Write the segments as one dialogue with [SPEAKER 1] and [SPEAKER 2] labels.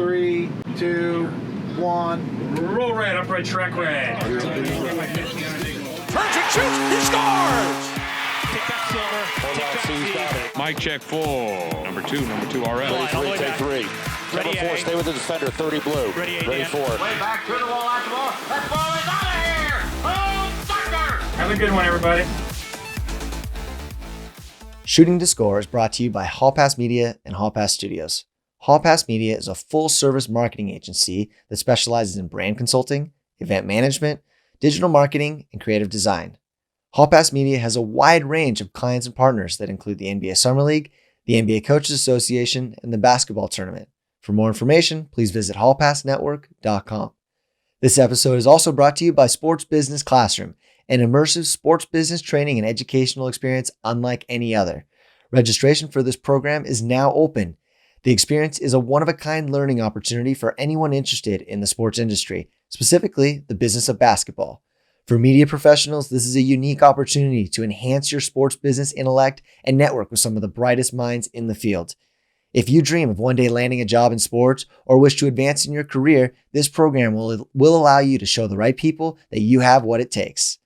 [SPEAKER 1] 3, 2, 1.
[SPEAKER 2] Roll red, upright track red.
[SPEAKER 3] Turns and shoots, he scores!
[SPEAKER 2] Take that silver. Take that
[SPEAKER 4] Mike check 4. Number 2 RL.
[SPEAKER 3] Take 3.
[SPEAKER 2] Ready,
[SPEAKER 3] Number 4, stay with the defender, 30 blue.
[SPEAKER 2] Ready,
[SPEAKER 3] 4.
[SPEAKER 5] Way back to the wall, out the ball. That ball is out of here. Oh, sucker!
[SPEAKER 2] Have a good one, everybody.
[SPEAKER 6] Shooting to Score is brought to you by Hall Pass Media and Hall Pass Studios. Hall Pass Media is a full-service marketing agency that specializes in brand consulting, event management, digital marketing, and creative design. Hall Pass Media has a wide range of clients and partners that include the NBA Summer League, the NBA Coaches Association, and the basketball tournament. For more information, please visit hallpassnetwork.com. This episode is also brought to you by Sports Business Classroom, an immersive sports business training and educational experience unlike any other. Registration for this program is now open. The experience is a one-of-a-kind learning opportunity for anyone interested in the sports industry, specifically the business of basketball. For media professionals, this is a unique opportunity to enhance your sports business intellect and network with some of the brightest minds in the field. If you dream of one day landing a job in sports or wish to advance in your career, this program will allow you to show the right people that you have what it takes.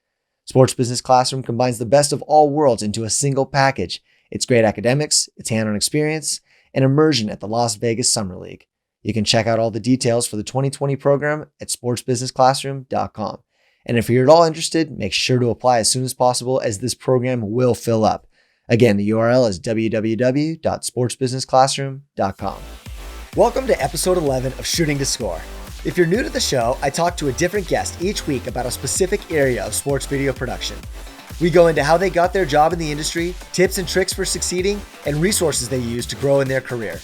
[SPEAKER 6] Sports Business Classroom combines the best of all worlds into a single package. It's great academics, it's hands-on experience, and immersion at the Las Vegas Summer League. You can check out all the details for the 2020 program at sportsbusinessclassroom.com. And if you're at all interested, make sure to apply as soon as possible as this program will fill up. Again, the URL is www.sportsbusinessclassroom.com. Welcome to episode 11 of Shooting to Score. If you're new to the show, I talk to a different guest each week about a specific area of sports video production. We go into how they got their job in the industry, tips and tricks for succeeding, and resources they use to grow in their career.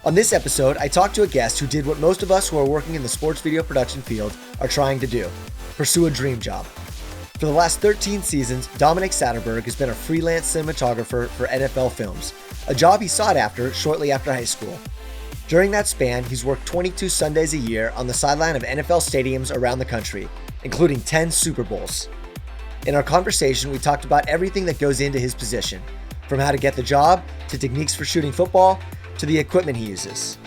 [SPEAKER 6] On this episode, I talked to a guest who did what most of us who are working in the sports video production field are trying to do: pursue a dream job. For the last 13 seasons, Domenick Satterberg has been a freelance cinematographer for NFL films, a job he sought after shortly after high school. During that span, he's worked 22 Sundays a year on the sideline of NFL stadiums around the country, including 10 Super Bowls. In our conversation, we talked about everything that goes into his position, from how to get the job, to techniques for shooting football, to the equipment he uses.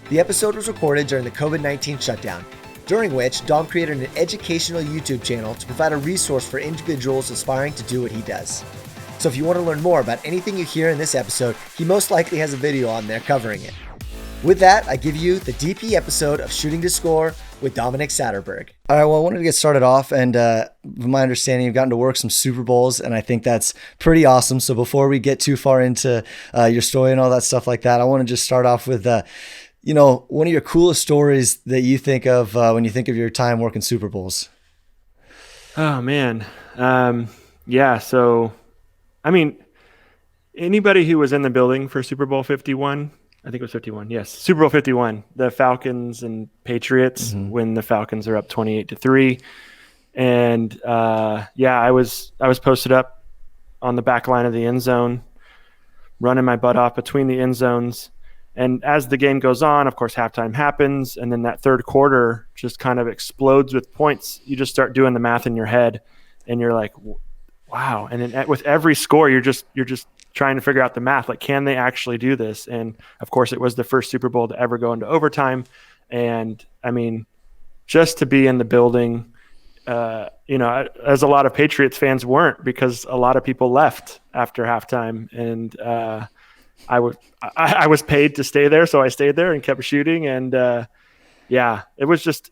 [SPEAKER 6] The episode was recorded during the COVID-19 shutdown, during which Dom created an educational YouTube channel to provide a resource for individuals aspiring to do what he does. So if you want to learn more about anything you hear in this episode, he most likely has a video on there covering it. With that, I give you the DP episode of Shooting to Score with Domenick Satterberg. All right, well, I wanted to get started off, and from my understanding, you've gotten to work some Super Bowls, and I think that's pretty awesome. So before we get too far into your story and all that stuff like that, I want to just start off with one of your coolest stories that you think of when you think of your time working Super Bowls.
[SPEAKER 7] Oh, man. Yeah. So, I mean, anybody who was in the building for Super Bowl 51, I think it was 51. Yes. Super Bowl 51, the Falcons and Patriots, when the Falcons are up 28-3. And I was posted up on the back line of the end zone, running my butt off between the end zones. And as the game goes on, of course, halftime happens, and then that third quarter just kind of explodes with points. You just start doing the math in your head, and you're like, wow. And then with every score, you're just trying to figure out the math. Like, can they actually do this? And, of course, it was the first Super Bowl to ever go into overtime. And, I mean, just to be in the building, as a lot of Patriots fans weren't, because a lot of people left after halftime. And I was paid to stay there, so I stayed there and kept shooting. And it was just,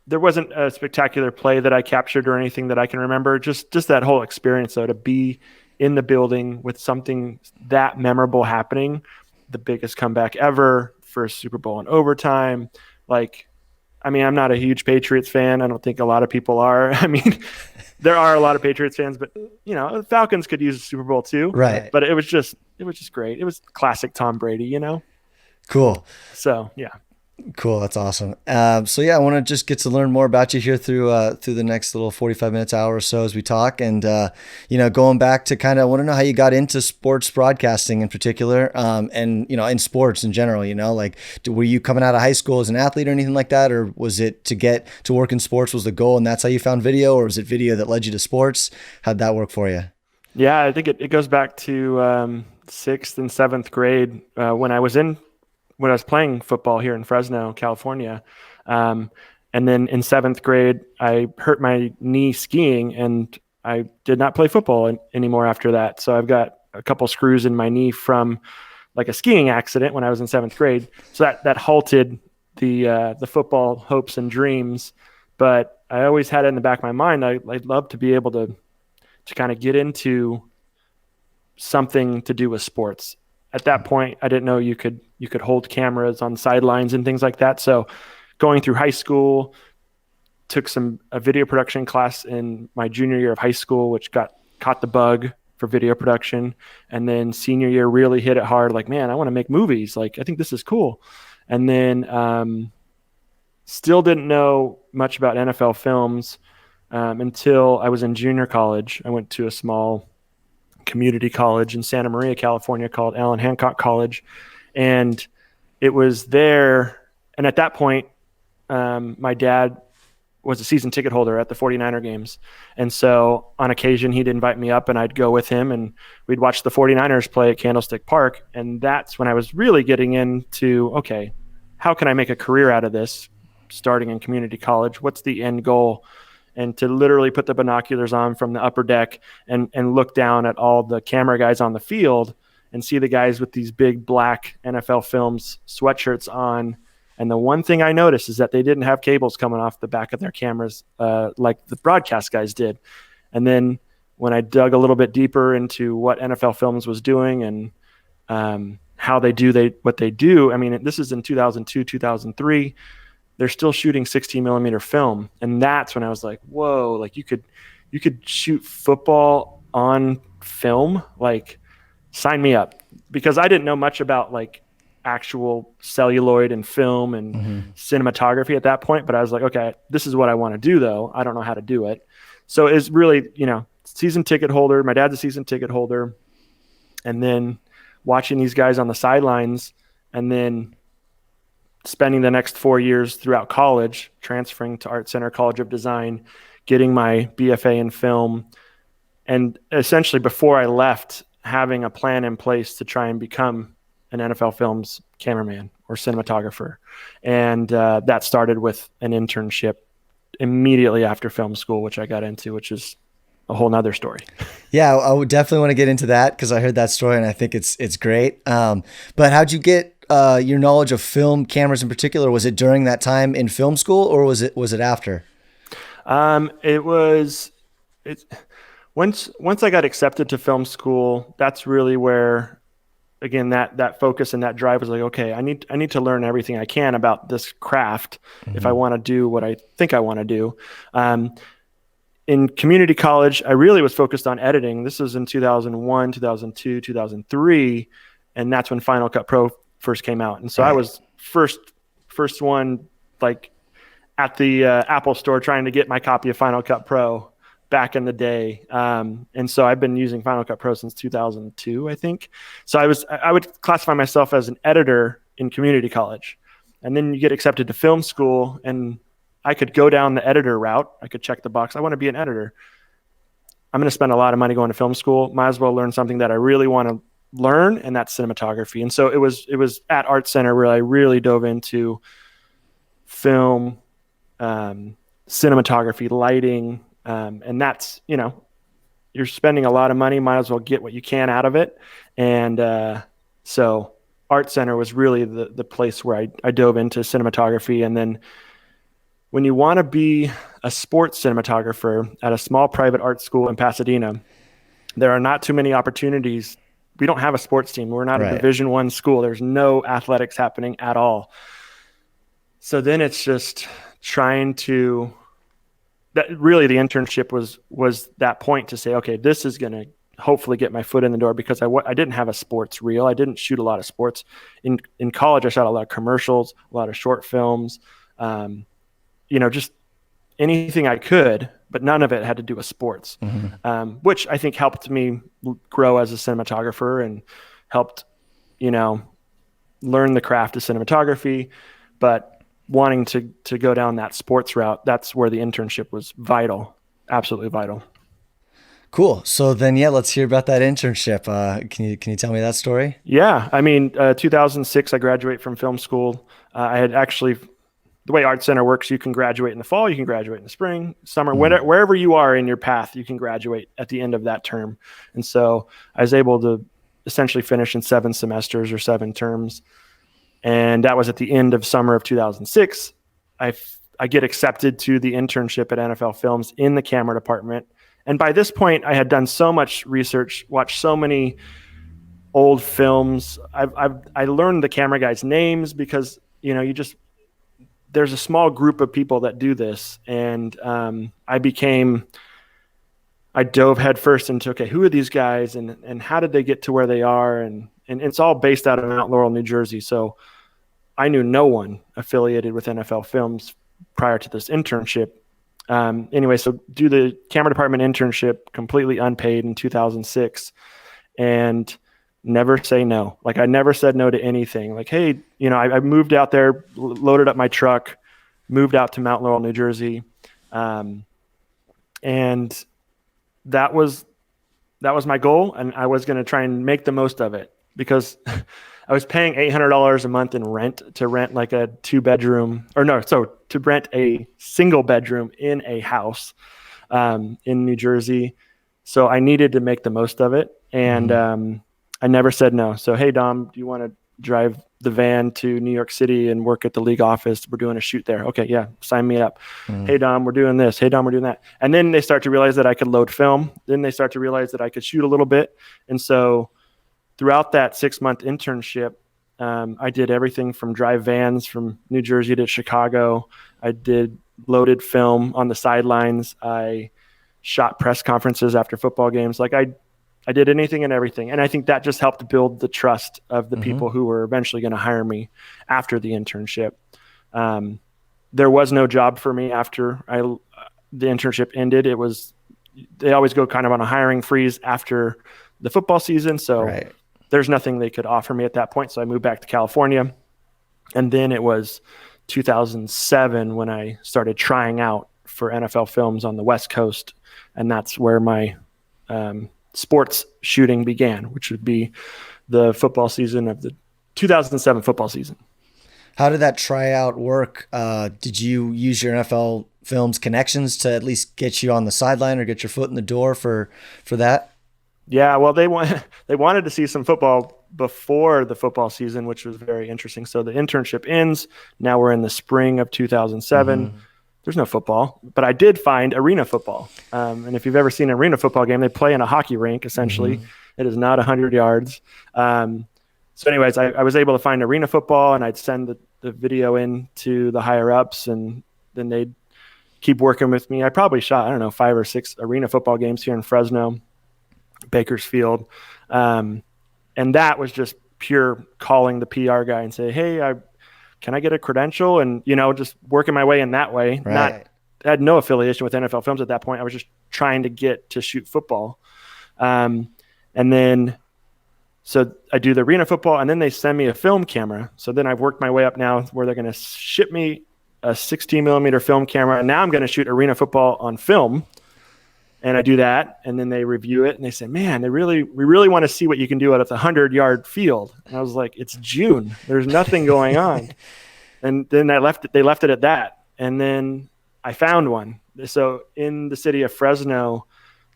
[SPEAKER 7] there wasn't a spectacular play that I captured or anything that I can remember. Just that whole experience, though, to be in the building with something that memorable happening, the biggest comeback ever, first Super Bowl in overtime. Like, I mean, I'm not a huge Patriots fan. I don't think a lot of people are. I mean, there are a lot of Patriots fans, but the Falcons could use a Super Bowl too.
[SPEAKER 6] Right.
[SPEAKER 7] But it was just great. It was classic Tom Brady,
[SPEAKER 6] Cool.
[SPEAKER 7] So, yeah.
[SPEAKER 6] Cool. That's awesome. I want to just get to learn more about you here through the next little 45 minutes, hour or so as we talk. And, going back to I want to know how you got into sports broadcasting in particular, and, in sports in general, were you coming out of high school as an athlete or anything like that? Or was it to get to work in sports was the goal and that's how you found video, or was it video that led you to sports? How'd that work for you?
[SPEAKER 7] Yeah, I think it goes back to 6th and 7th grade when I was in when I was playing football here in Fresno, California. And then in 7th grade, I hurt my knee skiing, and I did not play football anymore after that. So I've got a couple screws in my knee from like a skiing accident when I was in 7th grade. So that halted the football hopes and dreams. But I always had it in the back of my mind. I'd love to be able to kind of get into something to do with sports. At that point, I didn't know you could hold cameras on sidelines and things like that. So going through high school, took a video production class in my junior year of high school, which caught the bug for video production. And then senior year really hit it hard. Like, man, I want to make movies. Like, I think this is cool. And then still didn't know much about NFL films until I was in junior college. I went to a small community college in Santa Maria, California called Allen Hancock College. And it was there. And at that point, my dad was a season ticket holder at the 49er games. And so on occasion, he'd invite me up and I'd go with him and we'd watch the 49ers play at Candlestick Park. And that's when I was really getting into, okay, how can I make a career out of this starting in community college? What's the end goal? And to literally put the binoculars on from the upper deck and look down at all the camera guys on the field and see the guys with these big black NFL Films sweatshirts on. And the one thing I noticed is that they didn't have cables coming off the back of their cameras like the broadcast guys did. And then when I dug a little bit deeper into what NFL Films was doing and how what they do, I mean, this is in 2002, 2003. They're still shooting 16 millimeter film. And that's when I was like, whoa, like you could shoot football on film, like sign me up. Because I didn't know much about like actual celluloid and film and cinematography at that point. But I was like, okay, this is what I want to do though. I don't know how to do it. So it's really, season ticket holder. My dad's a season ticket holder. And then watching these guys on the sidelines and then spending the next 4 years throughout college, transferring to Art Center College of Design, getting my BFA in film. And essentially before I left, having a plan in place to try and become an NFL Films cameraman or cinematographer. And that started with an internship immediately after film school, which I got into, which is a whole nother story.
[SPEAKER 6] Yeah, I would definitely want to get into that because I heard that story and I think it's great. But how'd you get your knowledge of film cameras in particular? Was it during that time in film school or was it after?
[SPEAKER 7] Once I got accepted to film school, that's really where, again, that focus and that drive was like, okay, I need to learn everything I can about this craft if I want to do what I think I want to do. In community college, I really was focused on editing. This was in 2001, 2002, 2003, and that's when Final Cut Pro first came out. And so I was first one, like at the Apple store trying to get my copy of Final Cut Pro back in the day. And so I've been using Final Cut Pro since 2002, I think. So I would classify myself as an editor in community college. And then you get accepted to film school and I could go down the editor route. I could check the box. I want to be an editor. I'm going to spend a lot of money going to film school. Might as well learn something that I really want to learn, and that's cinematography. And so it was at Art Center where I really dove into film, cinematography, lighting, and that's, you're spending a lot of money, might as well get what you can out of it. And so Art Center was really the place where I dove into cinematography. And then when you want to be a sports cinematographer at a small private art school in Pasadena, there are not too many opportunities. We don't have a sports team. We're not a Division I school. There's no athletics happening at all. So then it's just trying to, that really the internship was that point to say, okay, this is going to hopefully get my foot in the door, because I didn't have a sports reel. I didn't shoot a lot of sports. In college, I shot a lot of commercials, a lot of short films, just anything I could, but none of it had to do with sports, which I think helped me grow as a cinematographer and helped, learn the craft of cinematography. But wanting to go down that sports route, that's where the internship was vital, absolutely vital.
[SPEAKER 6] Cool. So then, yeah, let's hear about that internship. Can you tell me that story?
[SPEAKER 7] Yeah, I mean, 2006, I graduate from film school. I had actually, the way Art Center works, you can graduate in the fall, you can graduate in the spring, summer, wherever you are in your path, you can graduate at the end of that term. And so I was able to essentially finish in 7 semesters or 7 terms. And that was at the end of summer of 2006. I get accepted to the internship at NFL Films in the camera department. And by this point, I had done so much research, watched so many old films. I learned the camera guys' names because, there's a small group of people that do this. And I dove headfirst into, okay, who are these guys and how did they get to where they are? And it's all based out of Mount Laurel, New Jersey. So I knew no one affiliated with NFL Films prior to this internship. Anyway, so do the camera department internship completely unpaid in 2006 and never say no. Like I never said no to anything. Like, hey, I moved out there, loaded up my truck, moved out to Mount Laurel, New Jersey. And that was my goal. And I was going to try and make the most of it because I was paying $800 a month in rent to rent like a 2-bedroom to rent a single bedroom in a house in New Jersey. So I needed to make the most of it. And I never said no. So, hey, Dom, do you want to drive the van to New York City and work at the league office? We're doing a shoot there. Okay, yeah, sign me up. Hey, Dom, we're doing this. Hey, Dom, we're doing that. And then they start to realize that I could load film. Then they start to realize that I could shoot a little bit. And so throughout that 6-month internship, I did everything from drive vans from New Jersey to Chicago. I did loaded film on the sidelines. I shot press conferences after football games. Like I did anything and everything. And I think that just helped build the trust of the people who were eventually going to hire me after the internship. There was no job for me after the internship ended. They always go kind of on a hiring freeze after the football season. So there's nothing they could offer me at that point. So I moved back to California. And then it was 2007 when I started trying out for NFL Films on the West Coast. And that's where my sports shooting began, which would be the football season of the 2007 football season.
[SPEAKER 6] How did that tryout work? Did you use your NFL Films connections to at least get you on the sideline or get your foot in the door for that?
[SPEAKER 7] Yeah, well, they wanted to see some football before the football season, which was very interesting. So the internship ends. Now we're in the spring of 2007. There's no football, but I did find arena football. And if you've ever seen an arena football game, they play in a hockey rink, essentially. It is not 100 yards. So anyways, I was able to find arena football, and I'd send the video in to the higher-ups, and then they'd keep working with me. I probably shot, 5 or 6 arena football games here in Fresno, Bakersfield. And that was just pure calling the PR guy and say, hey, can I get a credential? And, just working my way in that way. I had no affiliation with NFL Films at that point. I was just trying to get to shoot football. And then, so I do the arena football, and then they send me a film camera. So then I've worked my way up now where they're going to ship me a 16 millimeter film camera. And now I'm going to shoot arena football on film. And I do that, and then they review it, and they say, man, we really want to see what you can do out of the 100-yard field. And I was like, it's June. There's nothing going on. And then they left it at that. And then I found one. So in the city of Fresno,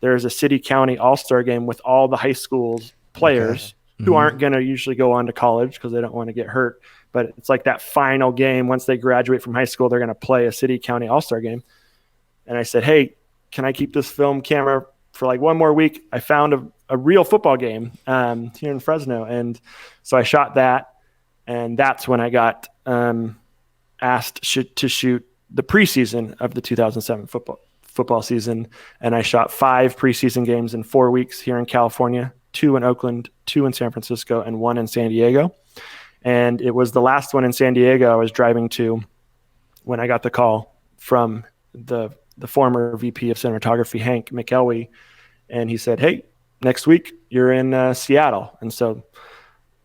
[SPEAKER 7] there's a city-county all-star game with all the high school players who aren't going to usually go on to college because they don't want to get hurt. But it's like that final game. Once they graduate from high school, they're going to play a city-county all-star game. And I said, hey, can I keep this film camera for like one more week? I found a real football game here in Fresno. And so I shot that. And that's when I got asked to shoot the preseason of the 2007 football season. And I shot 5 preseason games in 4 weeks here in California, 2 in Oakland, 2 in San Francisco, and 1 in San Diego. And it was the last one in San Diego I was driving to when I got the call from the former VP of cinematography, Hank McElwee. And he said, hey, next week you're in Seattle. And so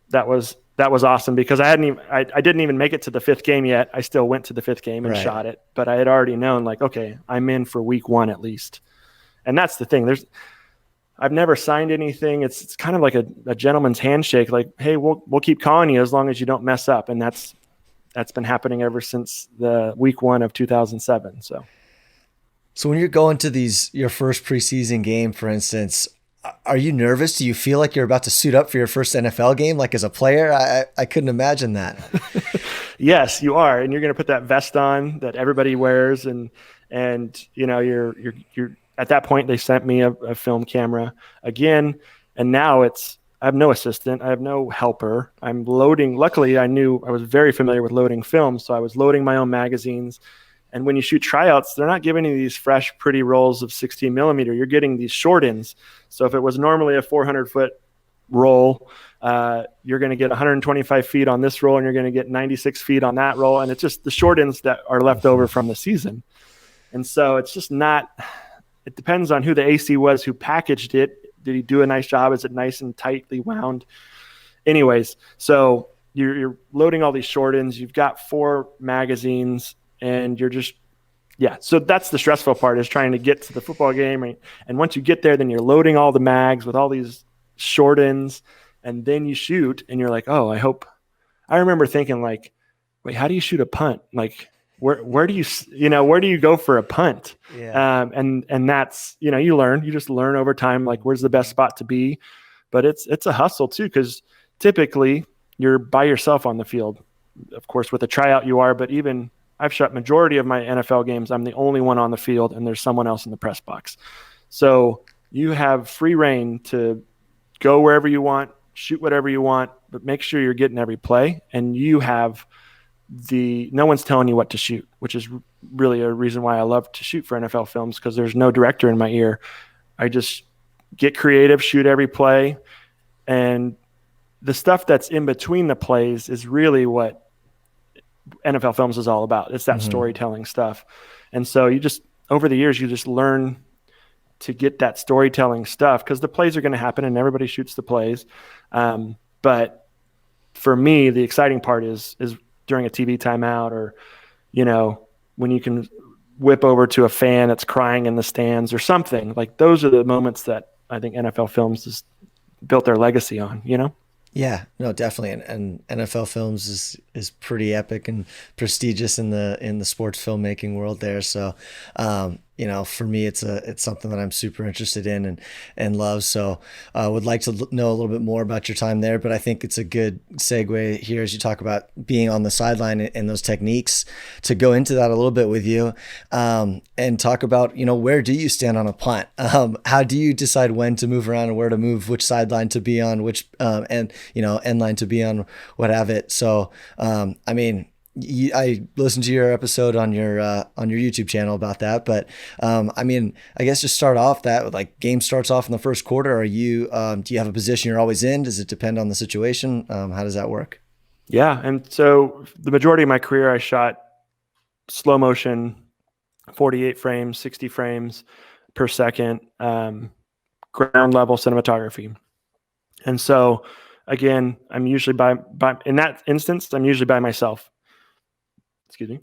[SPEAKER 7] that was awesome because I didn't even make it to the 5th game yet. I still went to the 5th game and shot it, but I had already known like, okay, I'm in for week 1 at least. And that's the thing. I've never signed anything. It's kind of like a gentleman's handshake. Like, hey, we'll keep calling you as long as you don't mess up. And that's been happening ever since the week 1 of 2007.
[SPEAKER 6] So when you're going to your first preseason game, for instance, are you nervous? Do you feel like you're about to suit up for your first NFL game? Like as a player, I couldn't imagine that.
[SPEAKER 7] Yes, you are. And you're going to put that vest on that everybody wears. And you're at that point, they sent me a film camera again. And now I have no assistant. I have no helper. I'm loading. Luckily, I was very familiar with loading film. So I was loading my own magazines. And when you shoot tryouts, they're not giving you these fresh, pretty rolls of 16 millimeter. You're getting these short-ins. So if it was normally a 400-foot roll, you're going to get 125 feet on this roll, and you're going to get 96 feet on that roll. And it's just the short-ins that are left over from the season. And so it's just not – it depends on who the AC was who packaged it. Did he do a nice job? Is it nice and tightly wound? Anyways, so you're loading all these short-ins. You've got 4 magazines. And you're just, so that's the stressful part, is trying to get to the football game. And once you get there, then you're loading all the mags with all these short ends, and then you shoot, and you're like, oh, I remember thinking like, wait, how do you shoot a punt? Like, where do you go for a punt?
[SPEAKER 6] Yeah.
[SPEAKER 7] And that's, you just learn over time, like where's the best spot to be. But it's a hustle too, because typically you're by yourself on the field. Of course, with a tryout you are, but even I've shot majority of my NFL games, I'm the only one on the field, and there's someone else in the press box. So you have free reign to go wherever you want, shoot whatever you want, but make sure you're getting every play, and you have no one's telling you what to shoot, which is really a reason why I love to shoot for NFL films, because there's no director in my ear. I just get creative, shoot every play, and the stuff that's in between the plays is really what NFL films is all about. It's that storytelling stuff. And so over the years, you just learn to get that storytelling stuff, because the plays are going to happen and everybody shoots the plays. But for me, the exciting part is during a TV timeout, or, when you can whip over to a fan that's crying in the stands or something. Like, those are the moments that I think NFL films has built their legacy on,
[SPEAKER 6] Yeah, no, definitely. And NFL films is pretty epic and prestigious in the sports filmmaking world there. So, for me, it's something that I'm super interested in and love. So I would like to know a little bit more about your time there, but I think it's a good segue here as you talk about being on the sideline and those techniques, to go into that a little bit with you, and talk about, where do you stand on a punt? How do you decide when to move around and where to move, which sideline to be on, which, end line to be on, what have it. So, I listened to your episode on your YouTube channel about that, but I guess just start off that with, like, game starts off in the first quarter. Are you do you have a position you're always in? Does it depend on the situation? How does that work?
[SPEAKER 7] Yeah, and so the majority of my career, I shot slow motion, 48 frames, 60 frames per second, ground level cinematography, and so again, I'm usually by in that instance, I'm usually by myself. Excuse me.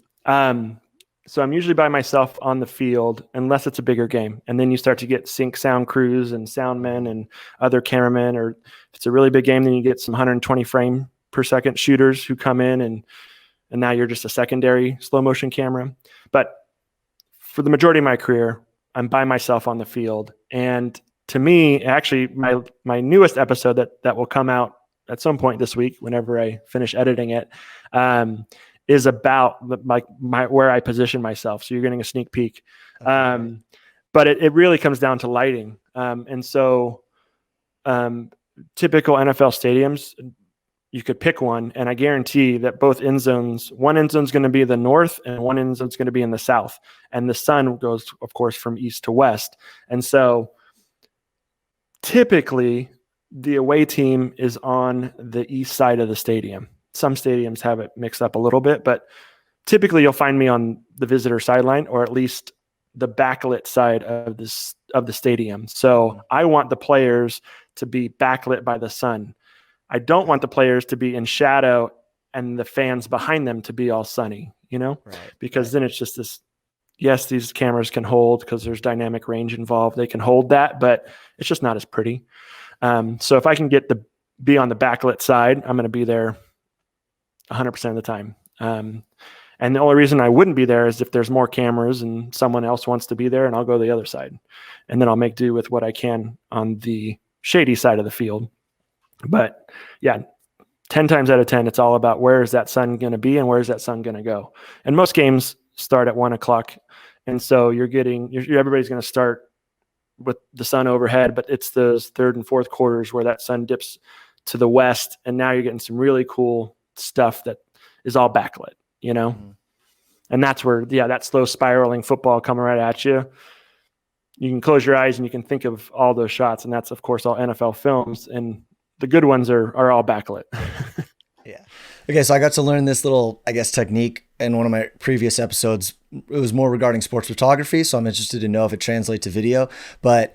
[SPEAKER 7] So I'm usually by myself on the field, unless it's a bigger game. And then you start to get sync sound crews and sound men and other cameramen, or if it's a really big game, then you get some 120 frame per second shooters who come in, and now you're just a secondary slow motion camera. But for the majority of my career, I'm by myself on the field. And to me, actually, my newest episode that will come out at some point this week, whenever I finish editing it, is about where I position myself. So you're getting a sneak peek. Okay. But it really comes down to lighting. And so typical NFL stadiums, you could pick one, and I guarantee that both end zones, one end zone is going to be the north and one end zone is going to be in the south. And the sun goes, of course, from east to west. And so typically the away team is on the east side of the stadium. Some stadiums have it mixed up a little bit, but typically you'll find me on the visitor sideline, or at least the backlit side of the stadium. So I want the players to be backlit by the sun. I don't want the players to be in shadow and the fans behind them to be all sunny, right, because then it's just this yes, these cameras can hold because there's dynamic range involved. They can hold that, but it's just not as pretty. So if I can be on the backlit side, I'm going to be there 100% of the time. And the only reason I wouldn't be there is if there's more cameras and someone else wants to be there, and I'll go the other side. And then I'll make do with what I can on the shady side of the field. But yeah, 10 times out of 10, it's all about where is that sun going to be and where is that sun going to go. And most games start at 1 o'clock. And so everybody's going to start with the sun overhead, but it's those third and fourth quarters where that sun dips to the west. And now you're getting some really cool stuff that is all backlit, And that's where, that slow spiraling football coming right at you. You can close your eyes and you can think of all those shots. And that's, of course, all NFL films. And the good ones are all backlit.
[SPEAKER 6] Yeah. Okay, so I got to learn this little, technique in one of my previous episodes. It was more regarding sports photography, so I'm interested to know if it translates to video. But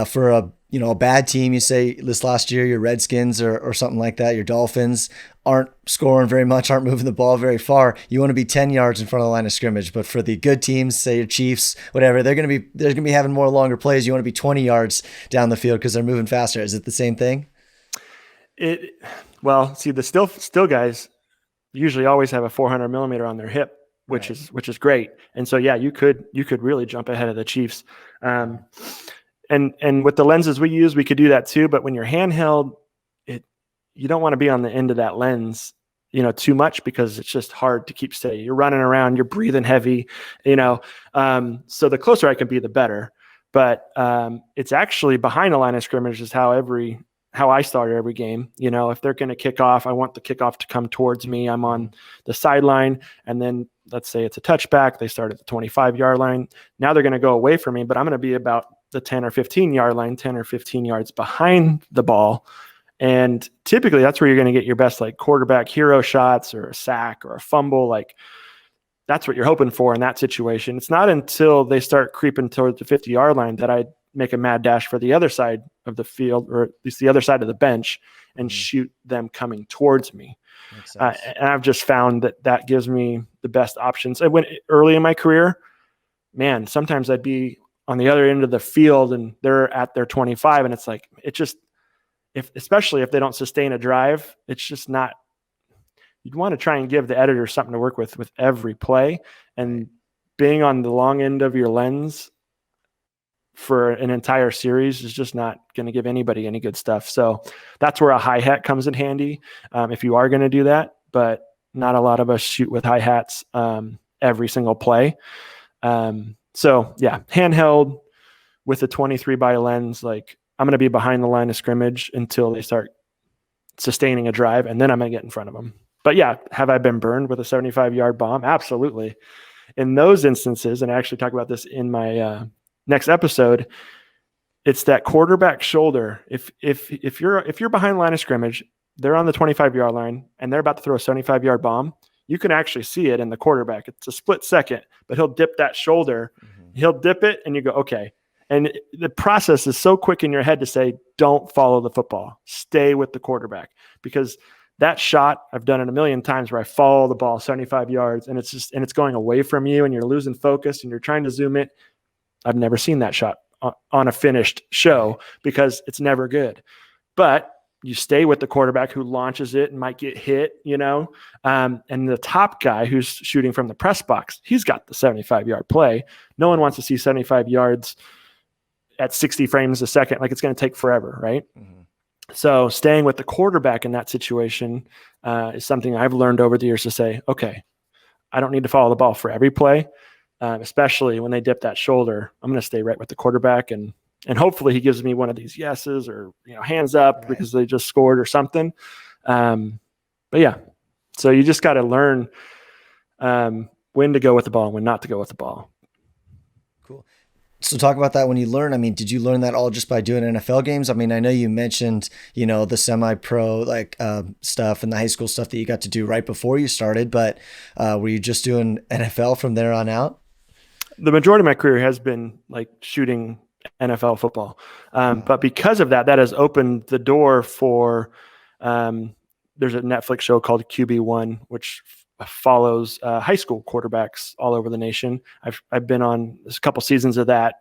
[SPEAKER 6] for a bad team, you say this last year, your Redskins or something like that, your Dolphins aren't scoring very much, aren't moving the ball very far. You want to be 10 yards in front of the line of scrimmage. But for the good teams, say your Chiefs, whatever, they're going to be having more longer plays. You want to be 20 yards down the field because they're moving faster. Is it the same thing?
[SPEAKER 7] The still guys usually always have a 400 millimeter on their hip, which is great. And so, you could really jump ahead of the Chiefs. And with the lenses we use, we could do that too. But when you're handheld, you don't want to be on the end of that lens, too much because it's just hard to keep steady. You're running around, you're breathing heavy, so the closer I can be, the better. But it's actually behind the line of scrimmage is how I started every game. If they're going to kick off, I want the kickoff to come towards me. I'm on the sideline, and then let's say it's a touchback. They start at the 25-yard line. Now they're going to go away from me, but I'm going to be about the 10 or 15-yard line, 10 or 15 yards behind the ball. And typically that's where you're going to get your best quarterback hero shots or a sack or a fumble. That's what you're hoping for in that situation. It's not until they start creeping towards the 50-yard line that I make a mad dash for the other side of the field, or at least the other side of the bench, and shoot them coming towards me. And I've just found that gives me the best options. I went early in my career, man, sometimes I'd be on the other end of the field and they're at their 25. And especially if they don't sustain a drive, it's just not, you'd want to try and give the editor something to work with every play. And being on the long end of your lens for an entire series is just not going to give anybody any good stuff. So that's where a hi-hat comes in handy if you are going to do that. But not a lot of us shoot with hi-hats every single play. Handheld with a 23 by lens, I'm going to be behind the line of scrimmage until they start sustaining a drive, and then I'm going to get in front of them. But have I been burned with a 75-yard bomb? Absolutely. In those instances, and I actually talk about this in my next episode, it's that quarterback shoulder. If you're behind the line of scrimmage, they're on the 25-yard line, and they're about to throw a 75-yard bomb, you can actually see it in the quarterback. It's a split second, but he'll dip that shoulder. Mm-hmm. He'll dip it, and you go, okay. And the process is so quick in your head to say, don't follow the football. Stay with the quarterback. Because that shot, I've done it a million times where I follow the ball 75 yards, and it's going away from you, and you're losing focus, and you're trying to zoom it. I've never seen that shot on a finished show because it's never good. But you stay with the quarterback who launches it and might get hit, and the top guy who's shooting from the press box, he's got the 75-yard play. No one wants to see 75 yards at 60 frames a second. It's going to take forever, right? Mm-hmm. So staying with the quarterback in that situation is something I've learned over the years to say, okay, I don't need to follow the ball for every play, especially when they dip that shoulder. I'm going to stay right with the quarterback, and hopefully he gives me one of these yeses or hands up because they just scored or something. So you just got to learn when to go with the ball and when not to go with the ball.
[SPEAKER 6] Cool. So talk about that when you learn. Did you learn that all just by doing NFL games? I know you mentioned, the semi-pro stuff and the high school stuff that you got to do right before you started, but were you just doing NFL from there on out?
[SPEAKER 7] The majority of my career has been shooting NFL football. But because of that has opened the door for, there's a Netflix show called QB1, which follows high school quarterbacks all over the nation. I've been on a couple seasons of that.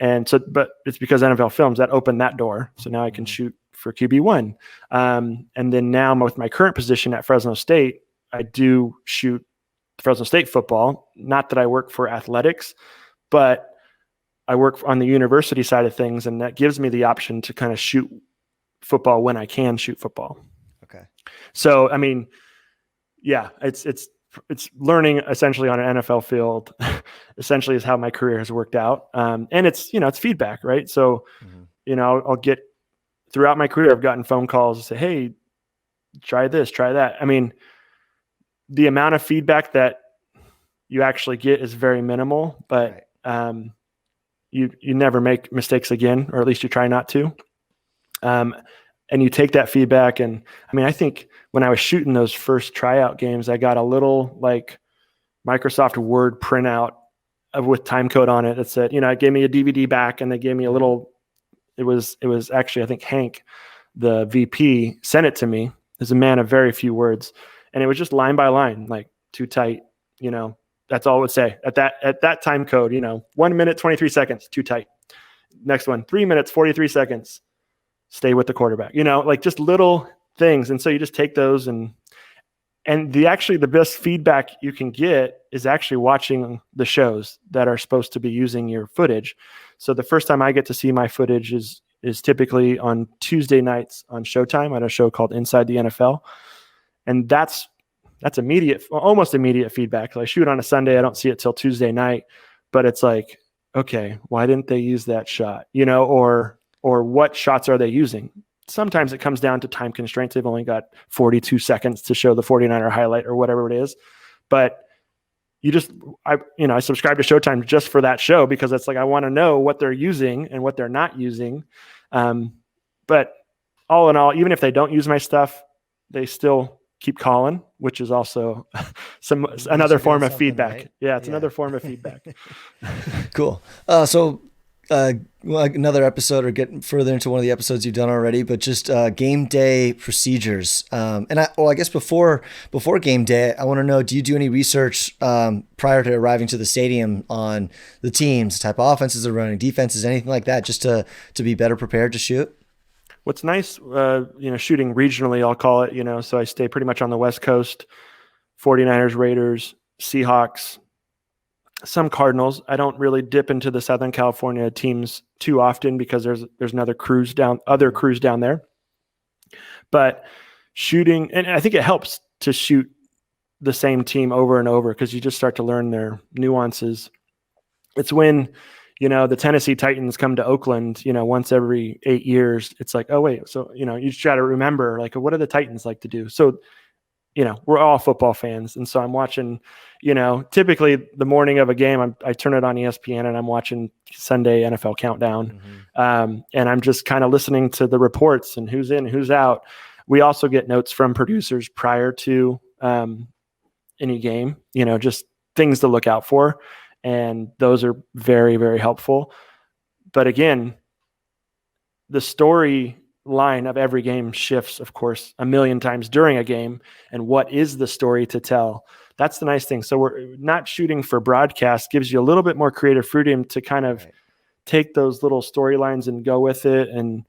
[SPEAKER 7] And so, but it's because NFL Films that opened that door. So now I can shoot for QB1. And then now with my current position at Fresno State, I do shoot Fresno State football. Not that I work for athletics, but I work on the university side of things. And that gives me the option to kind of shoot football when I can shoot football.
[SPEAKER 6] Okay.
[SPEAKER 7] So, I mean, yeah, it's learning essentially on an NFL field essentially is how my career has worked out. And it's feedback, right? So, I'll get throughout my career, I've gotten phone calls to say, hey, try this, try that. I mean, the amount of feedback that you actually get is very minimal, but you never make mistakes again, or at least you try not to. And you take that feedback. And I mean, I think when I was shooting those first tryout games, I got a little like Microsoft Word printout with time code on it that said, it gave me a DVD back, and they gave me a little, it was actually, I think Hank, the VP, sent it to me. As a man of very few words. And it was just line by line, like too tight, that's all it would say at that time code, 1 minute, 23 seconds, too tight. Next one, 3 minutes, 43 seconds. Stay with the quarterback, like just little things. And so you just take those and the best feedback you can get is actually watching the shows that are supposed to be using your footage. So the first time I get to see my footage is typically on Tuesday nights on Showtime at a show called Inside the NFL. And that's immediate, almost immediate feedback. I shoot on a Sunday, I don't see it till Tuesday night, but it's like, okay, why didn't they use that shot? Or what shots are they using? Sometimes it comes down to time constraints. They've only got 42 seconds to show the 49er highlight or whatever it is. But I subscribe to Showtime just for that show, because it's like, I want to know what they're using and what they're not using. But all in all, even if they don't use my stuff, they still keep calling, which is also another form of feedback. Right? Yeah, it's another form of feedback.
[SPEAKER 6] Cool. Another episode, or get further into one of the episodes you've done already, but just game day procedures. I guess before game day, I want to know, do you do any research prior to arriving to the stadium on the teams, the type of offenses they're running, defenses, anything like that, just to be better prepared to shoot?
[SPEAKER 7] What's nice, shooting regionally, I'll call it, so I stay pretty much on the West Coast, 49ers, Raiders, Seahawks, some Cardinals. I don't really dip into the Southern California teams too often because there's other crews down there. But shooting, and I think it helps to shoot the same team over and over, because you just start to learn their nuances. It's when, the Tennessee Titans come to Oakland, once every 8 years, it's like, oh wait, so, you just try to remember, like, what do the Titans like to do? So, we're all football fans. And so I'm watching, typically the morning of a game, I turn it on ESPN and I'm watching Sunday NFL Countdown. And I'm just kind of listening to the reports and who's in, who's out. We also get notes from producers prior to any game, just things to look out for. And those are very, very helpful. But again, the story line of every game shifts, of course, a million times during a game. And what is the story to tell? That's the nice thing. So we're not shooting for broadcast, gives you a little bit more creative freedom to kind of take those little storylines and go with it. And,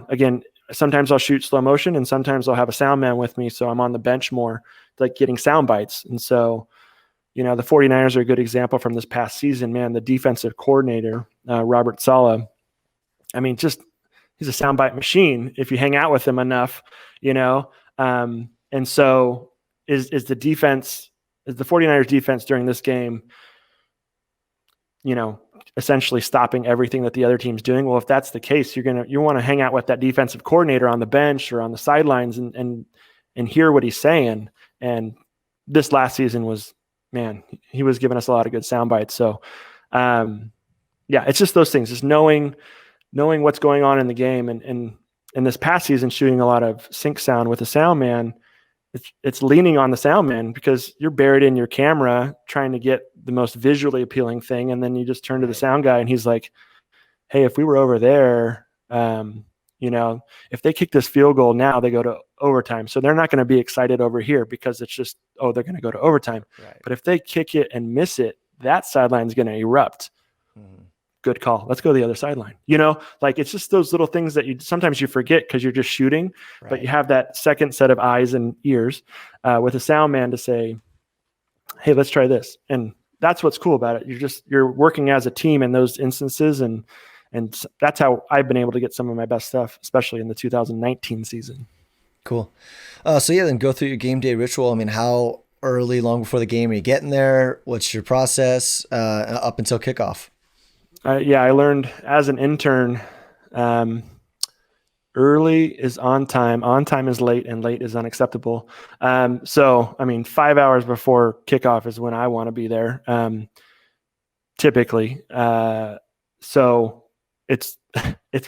[SPEAKER 7] again, sometimes I'll shoot slow motion and sometimes I'll have a sound man with me. So I'm on the bench more, like getting sound bites. And so, the 49ers are a good example from this past season, man. The defensive coordinator, Robert Saleh, I mean, he's a soundbite machine if you hang out with him enough, and so is the 49ers defense during this game, essentially stopping everything that the other team's doing. Well, if that's the case, you want to hang out with that defensive coordinator on the bench or on the sidelines and hear what he's saying. And this last season was, man, he was giving us a lot of good sound bites. So, it's just those things, just knowing what's going on in the game. And this past season, shooting a lot of sync sound with a sound man, it's leaning on the sound man because you're buried in your camera trying to get the most visually appealing thing. And then you just turn to the sound guy and he's like, hey, if we were over there, if they kick this field goal now, they go to overtime. So they're not going to be excited over here because it's just, they're going to go to overtime.
[SPEAKER 6] Right.
[SPEAKER 7] But if they kick it and miss it, that sideline is going to erupt. Good call. Let's go to the other sideline. It's just those little things that sometimes you forget because you're just shooting,
[SPEAKER 6] Right.
[SPEAKER 7] but you have that second set of eyes and ears with a sound man to say, hey, let's try this. And that's what's cool about it. You're working as a team in those instances. And that's how I've been able to get some of my best stuff, especially in the 2019 season.
[SPEAKER 6] Cool. Then go through your game day ritual. I mean, how early, long before the game are you getting there? What's your process up until kickoff?
[SPEAKER 7] I learned as an intern, early is on time is late, and late is unacceptable. 5 hours before kickoff is when I want to be there, typically. So it's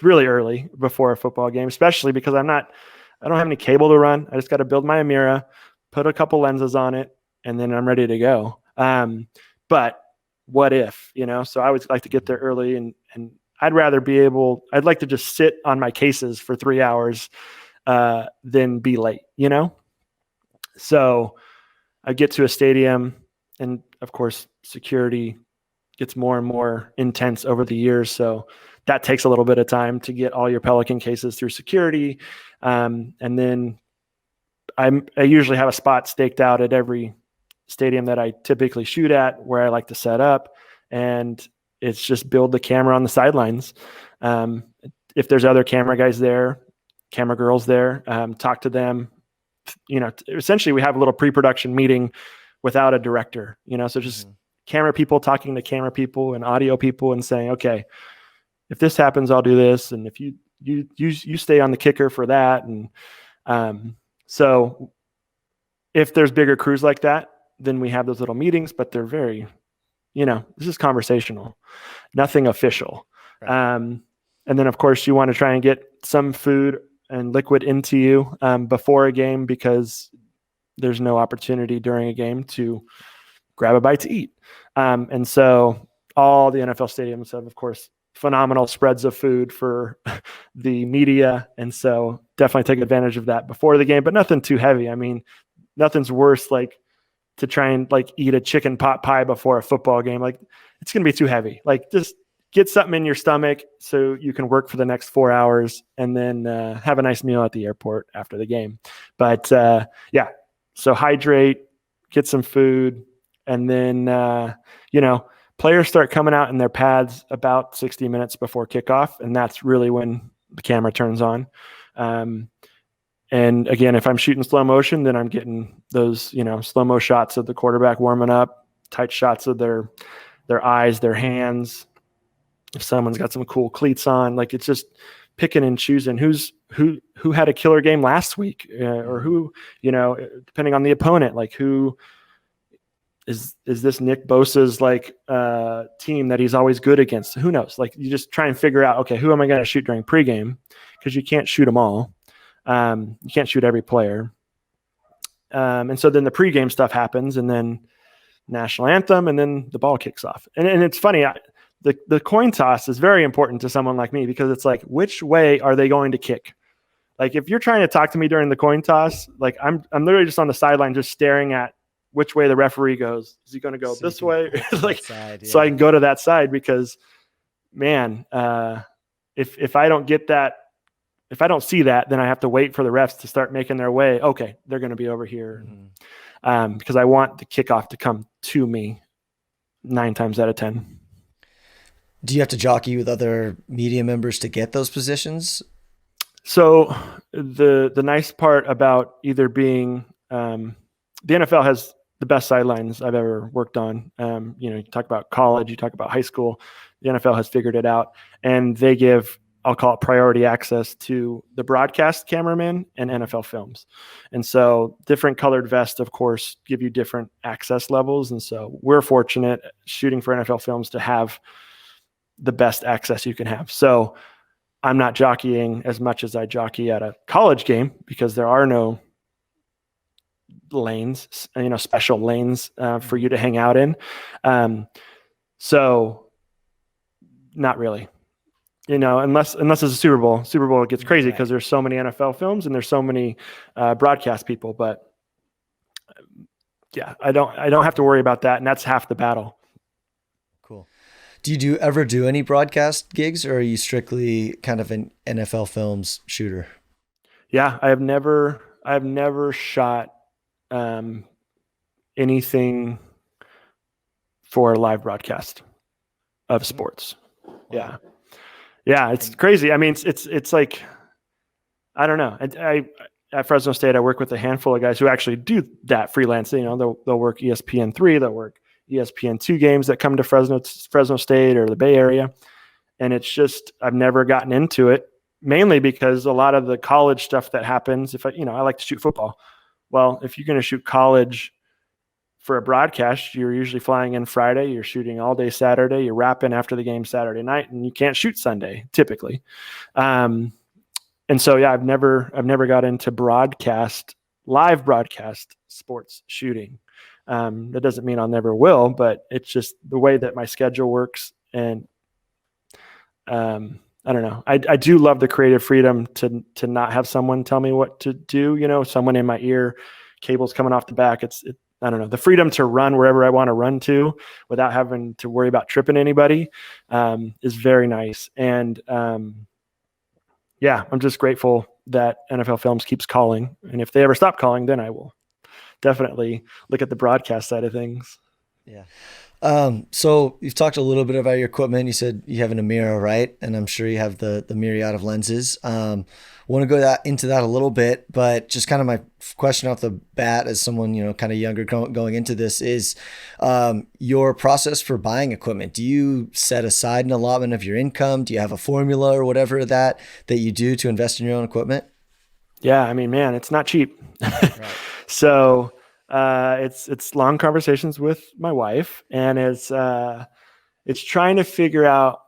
[SPEAKER 7] really early before a football game, especially because I don't have any cable to run. I just got to build my Amira, put a couple lenses on it, and then I'm ready to go. But what if, so I would like to get there early, and I'd like to just sit on my cases for 3 hours than be late, So I get to a stadium, and of course security gets more and more intense over the years. So that takes a little bit of time to get all your Pelican cases through security. And then I usually have a spot staked out at every stadium that I typically shoot at where I like to set up, and it's just build the camera on the sidelines. If there's other camera guys there, camera girls there, talk to them. Essentially we have a little pre-production meeting without a director, so just camera people talking to camera people and audio people and saying, okay, if this happens, I'll do this. And if you stay on the kicker for that. And so if there's bigger crews like that, then we have those little meetings, but they're very, this is conversational, nothing official. Right. And then of course you want to try and get some food and liquid into you before a game, because there's no opportunity during a game to grab a bite to eat. And so all the NFL stadiums have, of course, phenomenal spreads of food for the media. And so definitely take advantage of that before the game, but nothing too heavy. I mean, nothing's worse like to try and eat a chicken pot pie before a football game. It's going to be too heavy. Just get something in your stomach so you can work for the next 4 hours, and then have a nice meal at the airport after the game. But so hydrate, get some food, and then, players start coming out in their pads about 60 minutes before kickoff. And that's really when the camera turns on. And again, if I'm shooting slow motion, then I'm getting those, slow-mo shots of the quarterback warming up, tight shots of their eyes, their hands. If someone's got some cool cleats on, it's just picking and choosing who had a killer game last week, or who, depending on the opponent, who is this Nick Bosa's team that he's always good against? Who knows? You just try and figure out, okay, who am I going to shoot during pregame? Because you can't shoot them all. You can't shoot every player. And so then the pregame stuff happens, and then national anthem, and then the ball kicks off. And it's funny, the coin toss is very important to someone like me, because it's which way are they going to kick? If you're trying to talk to me during the coin toss, I'm literally just on the sideline, just staring at which way the referee goes. Is he going to go this way?
[SPEAKER 6] Side, yeah.
[SPEAKER 7] So I can go to that side, because man, if I don't get that, if I don't see that, then I have to wait for the refs to start making their way. Okay, they're going to be over here. Because I want the kickoff to come to me 9 times out of 10.
[SPEAKER 6] Do you have to jockey with other media members to get those positions?
[SPEAKER 7] So the nice part about either being the NFL has the best sidelines I've ever worked on. You talk about college, you talk about high school. The NFL has figured it out, and they give, I'll call it, priority access to the broadcast cameraman and NFL films. And so different colored vests, of course, give you different access levels. And so we're fortunate shooting for NFL films to have the best access you can have. So I'm not jockeying as much as I jockey at a college game, because there are no lanes, special lanes for you to hang out in. So not really. unless it's a Super Bowl. Super Bowl gets crazy because there's so many NFL films and there's so many broadcast people. But yeah, I don't have to worry about that, and that's half the battle.
[SPEAKER 6] Cool. Do you ever do any broadcast gigs, or are you strictly kind of an NFL films shooter?
[SPEAKER 7] Yeah, I have never shot anything for a live broadcast of sports. Wow. Yeah, it's crazy. I mean, it's like, I don't know. I at Fresno State, I work with a handful of guys who actually do that freelance. They'll work ESPN3, they'll work ESPN2 games that come to Fresno State or the Bay Area. And it's just, I've never gotten into it, mainly because a lot of the college stuff that happens, I like to shoot football. Well, if you're going to shoot college for a broadcast, you're usually flying in Friday, you're shooting all day Saturday, you're wrapping after the game Saturday night, and you can't shoot Sunday typically. And so, yeah, I've never got into live broadcast sports shooting. That doesn't mean I'll never will, but it's just the way that my schedule works. And I don't know. I do love the creative freedom to not have someone tell me what to do. Someone in my ear, cables coming off the back. I don't know. The freedom to run wherever I want to run to without having to worry about tripping anybody is very nice. And yeah, I'm just grateful that NFL Films keeps calling. And if they ever stop calling, then I will definitely look at the broadcast side of things.
[SPEAKER 6] Yeah. So you've talked a little bit about your equipment. You said you have an Amira, right? And I'm sure you have the myriad of lenses. Want to go into that a little bit, but just kind of my question off the bat as someone, kind of younger going into this is, your process for buying equipment. Do you set aside an allotment of your income? Do you have a formula or whatever that you do to invest in your own equipment?
[SPEAKER 7] Yeah. I mean, man, it's not cheap.
[SPEAKER 6] Right.
[SPEAKER 7] So, it's long conversations with my wife, and it's trying to figure out,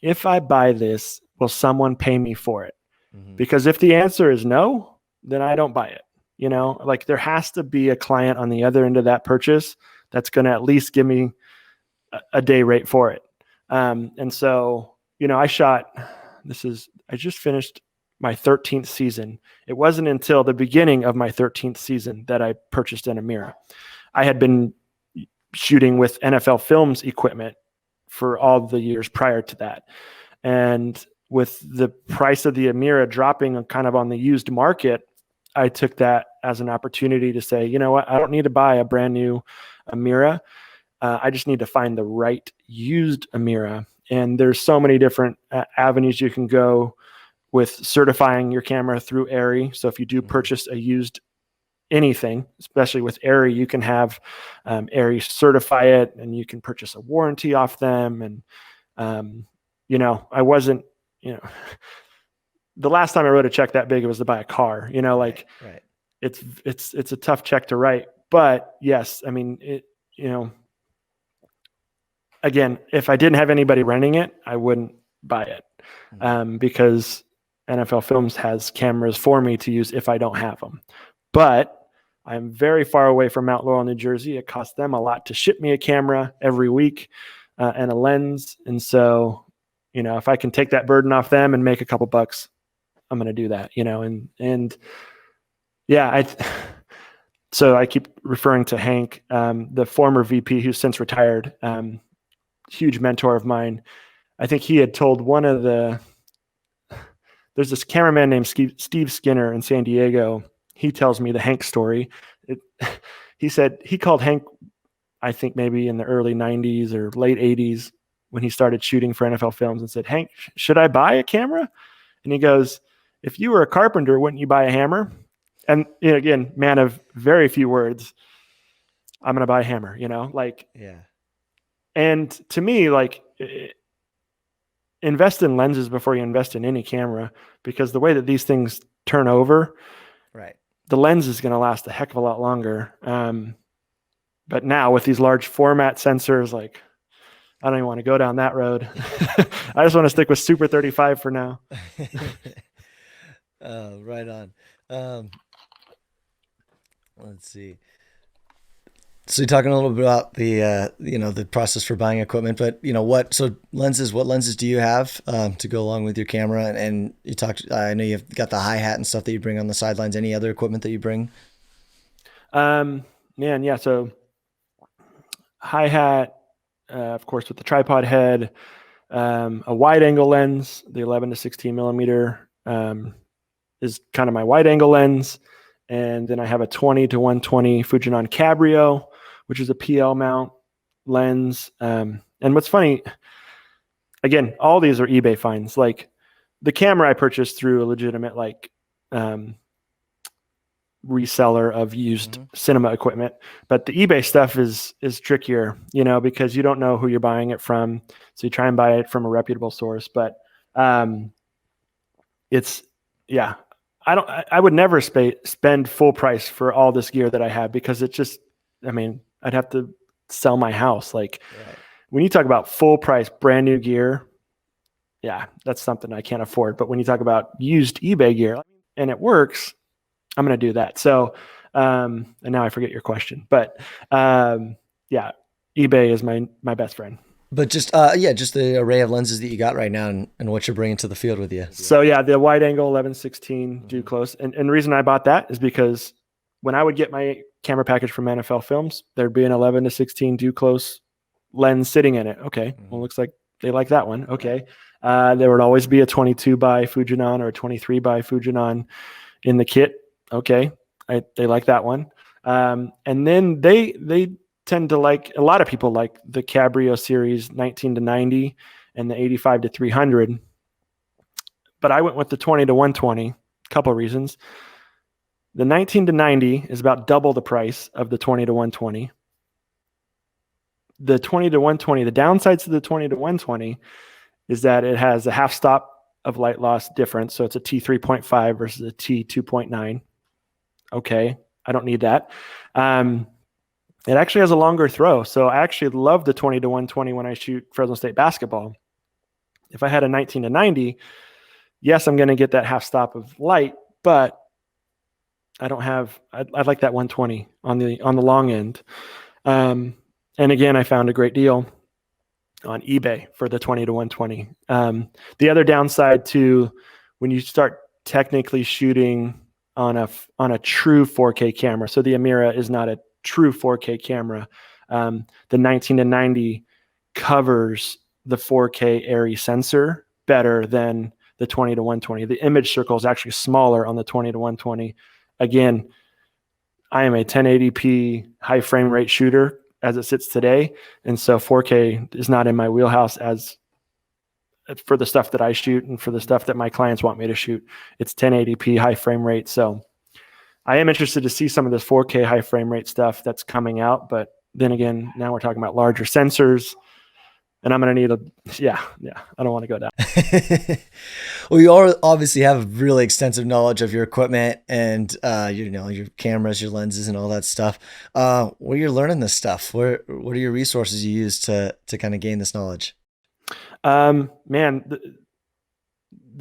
[SPEAKER 7] if I buy this, will someone pay me for it? Mm-hmm. Because if the answer is no, then I don't buy it. Like there has to be a client on the other end of that purchase that's going to at least give me a day rate for it. And so, I just finished my 13th season. It wasn't until the beginning of my 13th season that I purchased an Amira. I had been shooting with NFL Films equipment for all the years prior to that. And with the price of the Amira dropping kind of on the used market, I took that as an opportunity to say, you know what, I don't need to buy a brand new Amira. I just need to find the right used Amira. And there's so many different avenues you can go with certifying your camera through ARRI. So if you do purchase a used anything, especially with ARRI, you can have ARRI certify it, and you can purchase a warranty off them. And, I wasn't, the last time I wrote a check that big, it was to buy a car, right. It's a tough check to write, but yes, I mean, again, if I didn't have anybody renting it, I wouldn't buy it. Because NFL Films has cameras for me to use if I don't have them. But I'm very far away from Mount Laurel, New Jersey. It costs them a lot to ship me a camera every week and a lens. And so, if I can take that burden off them and make a couple bucks, I'm going to do that, and yeah, so I keep referring to Hank, the former VP who's since retired, huge mentor of mine. I think he had told there's this cameraman named Steve Skinner in San Diego. He tells me the Hank story. He said he called Hank, I think maybe in the early 90s or late 80s when he started shooting for NFL Films, and said, Hank, should I buy a camera? And he goes, if you were a carpenter, wouldn't you buy a hammer? And again, man of very few words, I'm going to buy a hammer, yeah. And to me, invest in lenses before you invest in any camera, because the way that these things turn over,
[SPEAKER 6] right, the
[SPEAKER 7] lens is going to last a heck of a lot longer. But now with these large format sensors, I don't even want to go down that road. I just want to stick with Super 35 for now.
[SPEAKER 6] Right on. Let's see. So you're talking a little bit about the the process for buying equipment, but what lenses do you have to go along with your camera? And you talked, I know you've got the hi hat and stuff that you bring on the sidelines. Any other equipment that you bring?
[SPEAKER 7] Yeah. So hi hat, of course, with the tripod head, a wide angle lens, the 11 to 16 millimeter is kind of my wide angle lens. And then I have a 20 to 120 Fujinon Cabrio, which is a PL mount lens. And what's funny, again, all these are eBay finds. Like the camera I purchased through a legitimate reseller of used cinema equipment, but the eBay stuff is trickier, because you don't know who you're buying it from. So you try and buy it from a reputable source, but I would never spend full price for all this gear that I have, because I'd have to sell my house. Like when you talk about full price, brand new gear, yeah, that's something I can't afford. But when you talk about used eBay gear and it works, I'm going to do that. So, and now I forget your question, but eBay is my best friend.
[SPEAKER 6] But just the array of lenses that you got right now and what you're bringing to the field with you.
[SPEAKER 7] So the wide angle 11-16 do close. And the reason I bought that is because when I would get my camera package from NFL Films, there'd be an 11 to 16 do close lens sitting in it. Okay. Well, looks like they like that one. Okay. There would always be a 22 by Fujinon or a 23 by Fujinon in the kit. Okay. They like that one. And then they tend to like, a lot of people like the Cabrio series 19 to 90 and the 85 to 300. But I went with the 20 to 120, a couple of reasons. The 19 to 90 is about double the price of the 20 to 120. The 20 to 120, the downsides to the 20 to 120 is that it has a half stop of light loss difference. So it's a T3.5 versus a T2.9. Okay, I don't need that. It actually has a longer throw. So I actually love the 20 to 120 when I shoot Fresno State basketball. If I had a 19 to 90, yes, I'm going to get that half stop of light, but I like that 120 on the long end. And again, I found a great deal on eBay for the 20 to 120. The other downside to when you start technically shooting on a true 4K camera, so the Amira is not a true 4K camera. The 19 to 90 covers the 4K ARRI sensor better than the 20 to 120. The image circle is actually smaller on the 20 to 120. Again, I am a 1080p high frame rate shooter as it sits today. And so 4K is not in my wheelhouse as for the stuff that I shoot and for the stuff that my clients want me to shoot. It's 1080p high frame rate. So I am interested to see some of this 4K high frame rate stuff that's coming out. But then again, now we're talking about larger sensors. And I'm going to need I don't want to go down.
[SPEAKER 6] Well, you obviously have really extensive knowledge of your equipment and, your cameras, your lenses and all that stuff. Where you're learning this stuff, what are your resources you use to kind of gain this knowledge?
[SPEAKER 7] The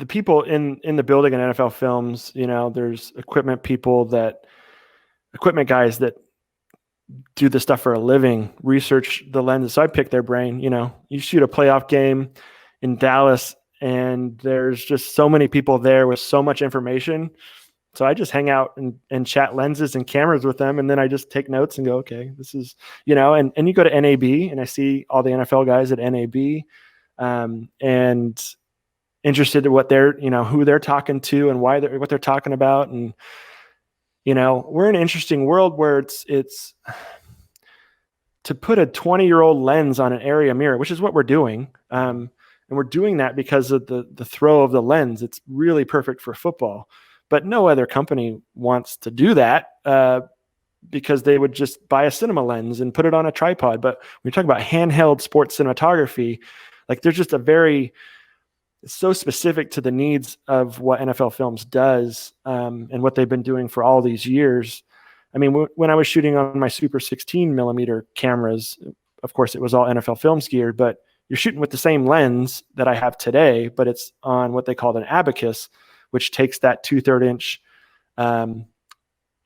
[SPEAKER 7] people in the building in NFL Films, there's equipment guys that do this stuff for a living, research the lenses. So I pick their brain. You shoot a playoff game in Dallas and there's just so many people there with so much information. So I just hang out and chat lenses and cameras with them. And then I just take notes and go, okay, this is, and you go to NAB and I see all the NFL guys at NAB and interested in what they're, who they're talking to and what they're talking about. And, we're in an interesting world where it's to put a 20-year-old lens on an area mirror, which is what we're doing. And we're doing that because of the throw of the lens. It's really perfect for football, but no other company wants to do that because they would just buy a cinema lens and put it on a tripod. But when you talk about handheld sports cinematography, like there's just it's so specific to the needs of what NFL Films does and what they've been doing for all these years. I mean, when I was shooting on my Super 16 millimeter cameras, of course, it was all NFL Films geared, but you're shooting with the same lens that I have today, but it's on what they call an abacus, which takes that 2/3 inch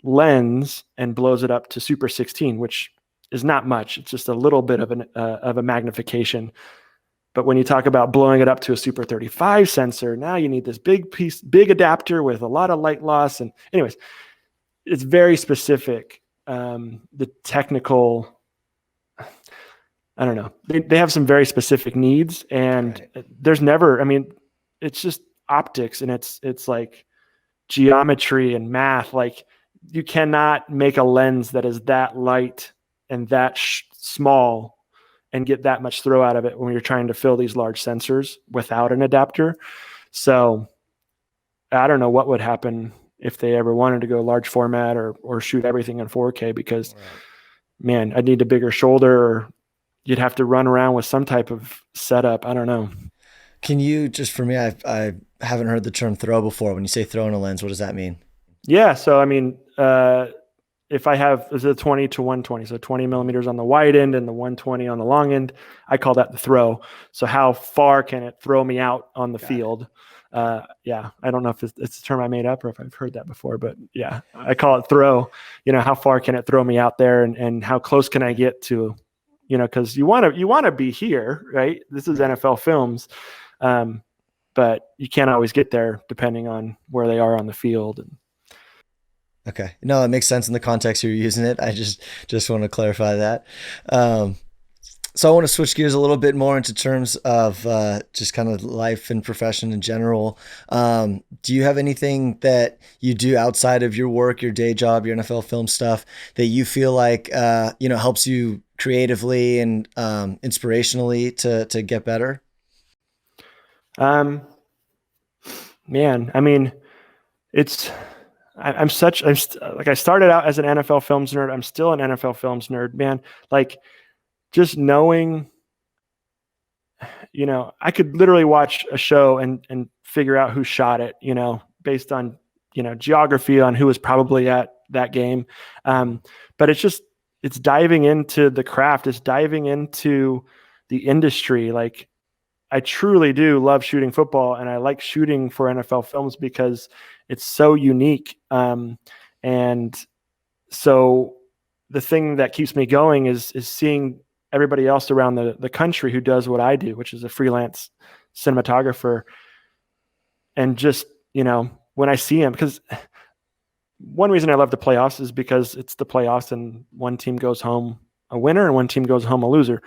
[SPEAKER 7] lens and blows it up to Super 16, which is not much. It's just a little bit of a magnification. But when you talk about blowing it up to a Super 35 sensor, now you need this big adapter with a lot of light loss. And anyways, it's very specific. The technical, I don't know. They have some very specific needs, and there's never, I mean, it's just optics, and it's like geometry and math. Like, you cannot make a lens that is that light and that small and get that much throw out of it when you're trying to fill these large sensors without an adapter. So I don't know what would happen if they ever wanted to go large format or shoot everything in 4K, because man, I'd need a bigger shoulder, or you'd have to run around with some type of setup. I don't know.
[SPEAKER 6] Can you, just for me, I haven't heard the term throw before. When you say throw in a lens, what does that mean?
[SPEAKER 7] Yeah. So, I mean, if I have is a 20 to 120, so 20 millimeters on the wide end and the 120 on the long end, I call that the throw. So how far can it throw me out on the field? Yeah, I don't know if it's a term I made up or if I've heard that before, but yeah, I call it throw. You know, how far can it throw me out there, and how close can I get to, you know, because you want to be here, right? This is NFL films, but you can't always get there depending on where they are on the field.
[SPEAKER 6] Okay. No, it makes sense in the context you're using it. I just want to clarify that. So I want to switch gears a little bit more into terms of just kind of life and profession in general. Do you have anything that you do outside of your work, your day job, your NFL film stuff that you feel like, helps you creatively and inspirationally to get better?
[SPEAKER 7] Man, I mean, I started out as an NFL films nerd. I'm still an NFL films nerd, man. Like, just knowing, you know, I could literally watch a show and figure out who shot it, you know, based on, you know, geography on who was probably at that game. But it's diving into the craft. It's diving into the industry. Like, I truly do love shooting football, and I like shooting for NFL films because it's so unique. And so the thing that keeps me going is seeing everybody else around the country who does what I do, which is a freelance cinematographer. And just, you know, when I see them, because one reason I love the playoffs is because it's the playoffs and one team goes home a winner and one team goes home a loser.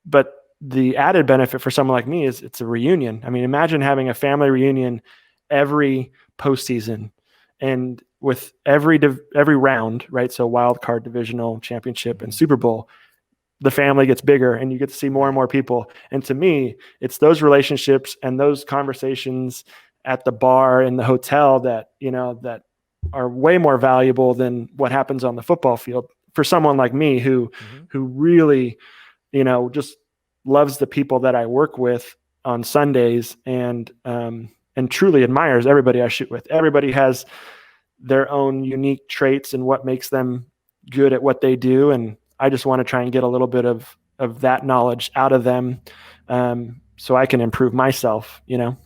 [SPEAKER 7] But the added benefit for someone like me is it's a reunion. I mean, imagine having a family reunion every postseason, and with every round, right? So wild card, divisional, championship, and Super Bowl, the family gets bigger and you get to see more and more people. And to me, it's those relationships and those conversations at the bar in the hotel that, you know, that are way more valuable than what happens on the football field for someone like me who really, you know, just loves the people that I work with on Sundays, and truly admires everybody I shoot with. Everybody has their own unique traits and what makes them good at what they do. And I just want to try and get a little bit of that knowledge out of them, so I can improve myself, you know?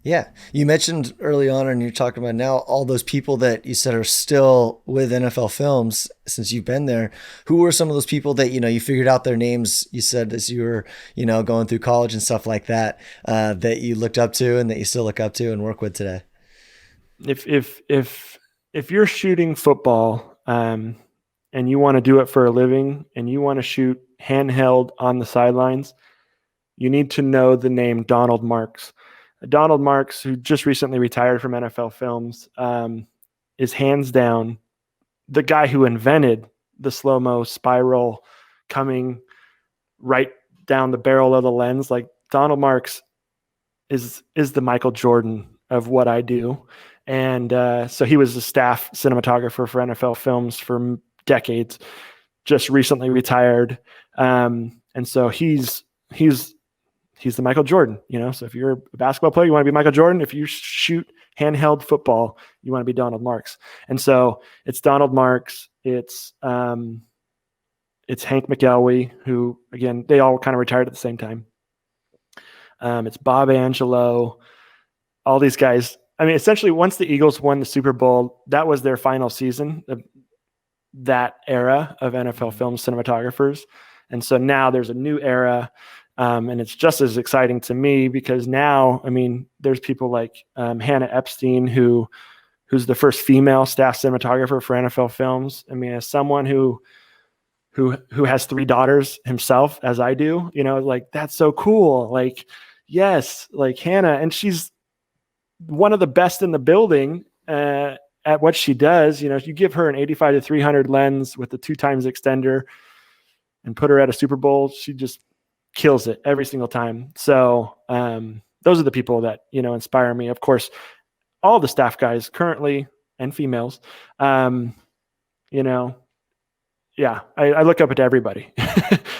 [SPEAKER 6] Yeah. You mentioned early on, and you're talking about now, all those people that you said are still with NFL Films since you've been there. Who were some of those people that, you know, you figured out their names, you said, as you were, you know, going through college and stuff like that, that you looked up to and that you still look up to and work with today?
[SPEAKER 7] If you're shooting football, and you want to do it for a living and you want to shoot handheld on the sidelines, you need to know the name Donald Marks. Donald Marks, who just recently retired from NFL Films, is hands down the guy who invented the slow-mo spiral coming right down the barrel of the lens. Like, Donald Marks is the Michael Jordan of what I do. And so he was a staff cinematographer for NFL Films for decades, just recently retired. And so he's the Michael Jordan, you know? So if you're a basketball player, you want to be Michael Jordan. If you shoot handheld football, you want to be Donald Marks. And so it's Donald Marks. It's Hank McElwee, who, again, they all kind of retired at the same time. It's Bob Angelo, all these guys. I mean, essentially, once the Eagles won the Super Bowl, that was their final season. that era of NFL film cinematographers. And so now there's a new era. And it's just as exciting to me because now, I mean, there's people like Hannah Epstein, who's the first female staff cinematographer for NFL films. I mean, as someone who has 3 daughters himself, as I do, like, that's so cool. Like, yes, like Hannah, and she's one of the best in the building at what she does. If you give her an 85 to 300 lens with the 2x extender and put her at a Super Bowl, she just kills it every single time. So those are the people that, inspire me. Of course, all the staff guys currently and females, yeah, I look up to everybody.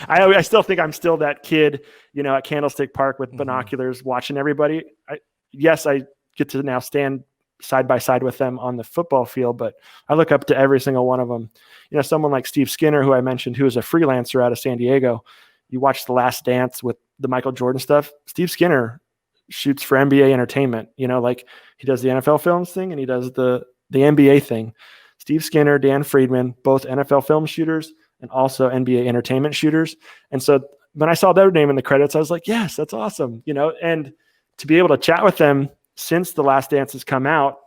[SPEAKER 7] I still think I'm still that kid, at Candlestick Park with binoculars watching everybody. Yes, I get to now stand side by side with them on the football field, but I look up to every single one of them. Someone like Steve Skinner, who I mentioned, who is a freelancer out of San Diego. You watch The Last Dance with the Michael Jordan stuff. Steve Skinner shoots for NBA Entertainment, like he does the NFL films thing and he does the NBA thing. Steve Skinner, Dan Friedman, both NFL film shooters and also NBA Entertainment shooters. And so when I saw their name in the credits, I was like, yes, that's awesome. And to be able to chat with them since The Last Dance has come out,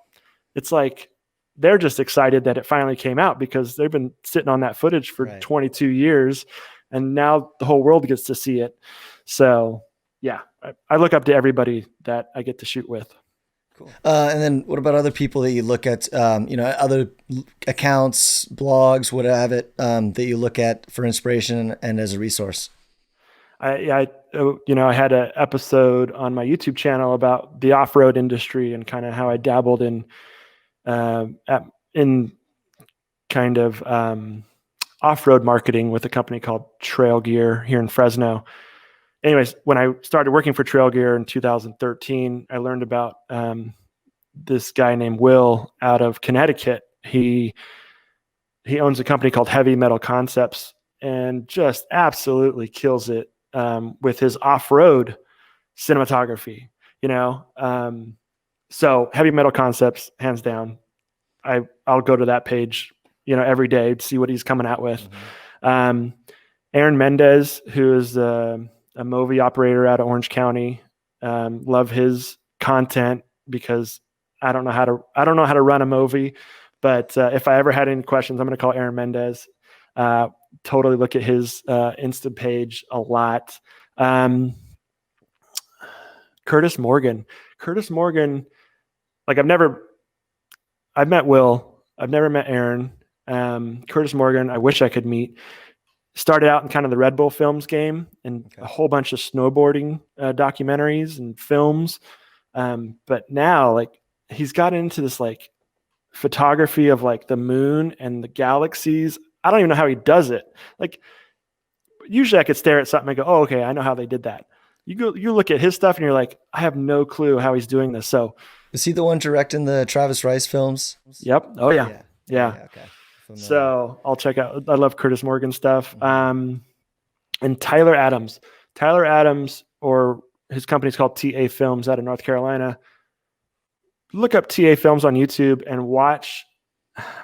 [SPEAKER 7] it's like they're just excited that it finally came out because they've been sitting on that footage for 22 years and now the whole world gets to see it. So yeah, I look up to everybody that I get to shoot with.
[SPEAKER 6] Cool. And then what about other people that you look at, other accounts, blogs, what have it, that you look at for inspiration and as a resource?
[SPEAKER 7] I had an episode on my YouTube channel about the off-road industry and kind of how I dabbled in kind of off-road marketing with a company called Trail Gear here in Fresno. Anyways, when I started working for Trail Gear in 2013, I learned about this guy named Will out of Connecticut. He owns a company called Heavy Metal Concepts and just absolutely kills it with his off-road cinematography. So Heavy Metal Concepts, hands down. I'll go to that page, every day to see what he's coming out with. Aaron Mendez, who is a movie operator out of Orange County. Love his content because I don't know how to run a movie, but if I ever had any questions, I'm going to call Aaron Mendez. Totally look at his Insta page a lot. Curtis Morgan, like I've met Will. I've never met Aaron. Curtis Morgan, I wish I could meet. Started out in kind of the Red Bull Films game and a whole bunch of snowboarding documentaries and films. But now, like, he's got into this like photography of like the moon and the galaxies. I don't even know how he does it. Like, usually I could stare at something and go, oh, okay, I know how they did that. You look at his stuff and you're like, I have no clue how he's doing this. So
[SPEAKER 6] is he the one directing the Travis Rice films?
[SPEAKER 7] Yep. Oh yeah.
[SPEAKER 6] Okay.
[SPEAKER 7] So I'll check out. I love Curtis Morgan stuff. And Tyler Adams, or his company's called TA Films out of North Carolina. Look up TA Films on YouTube and watch.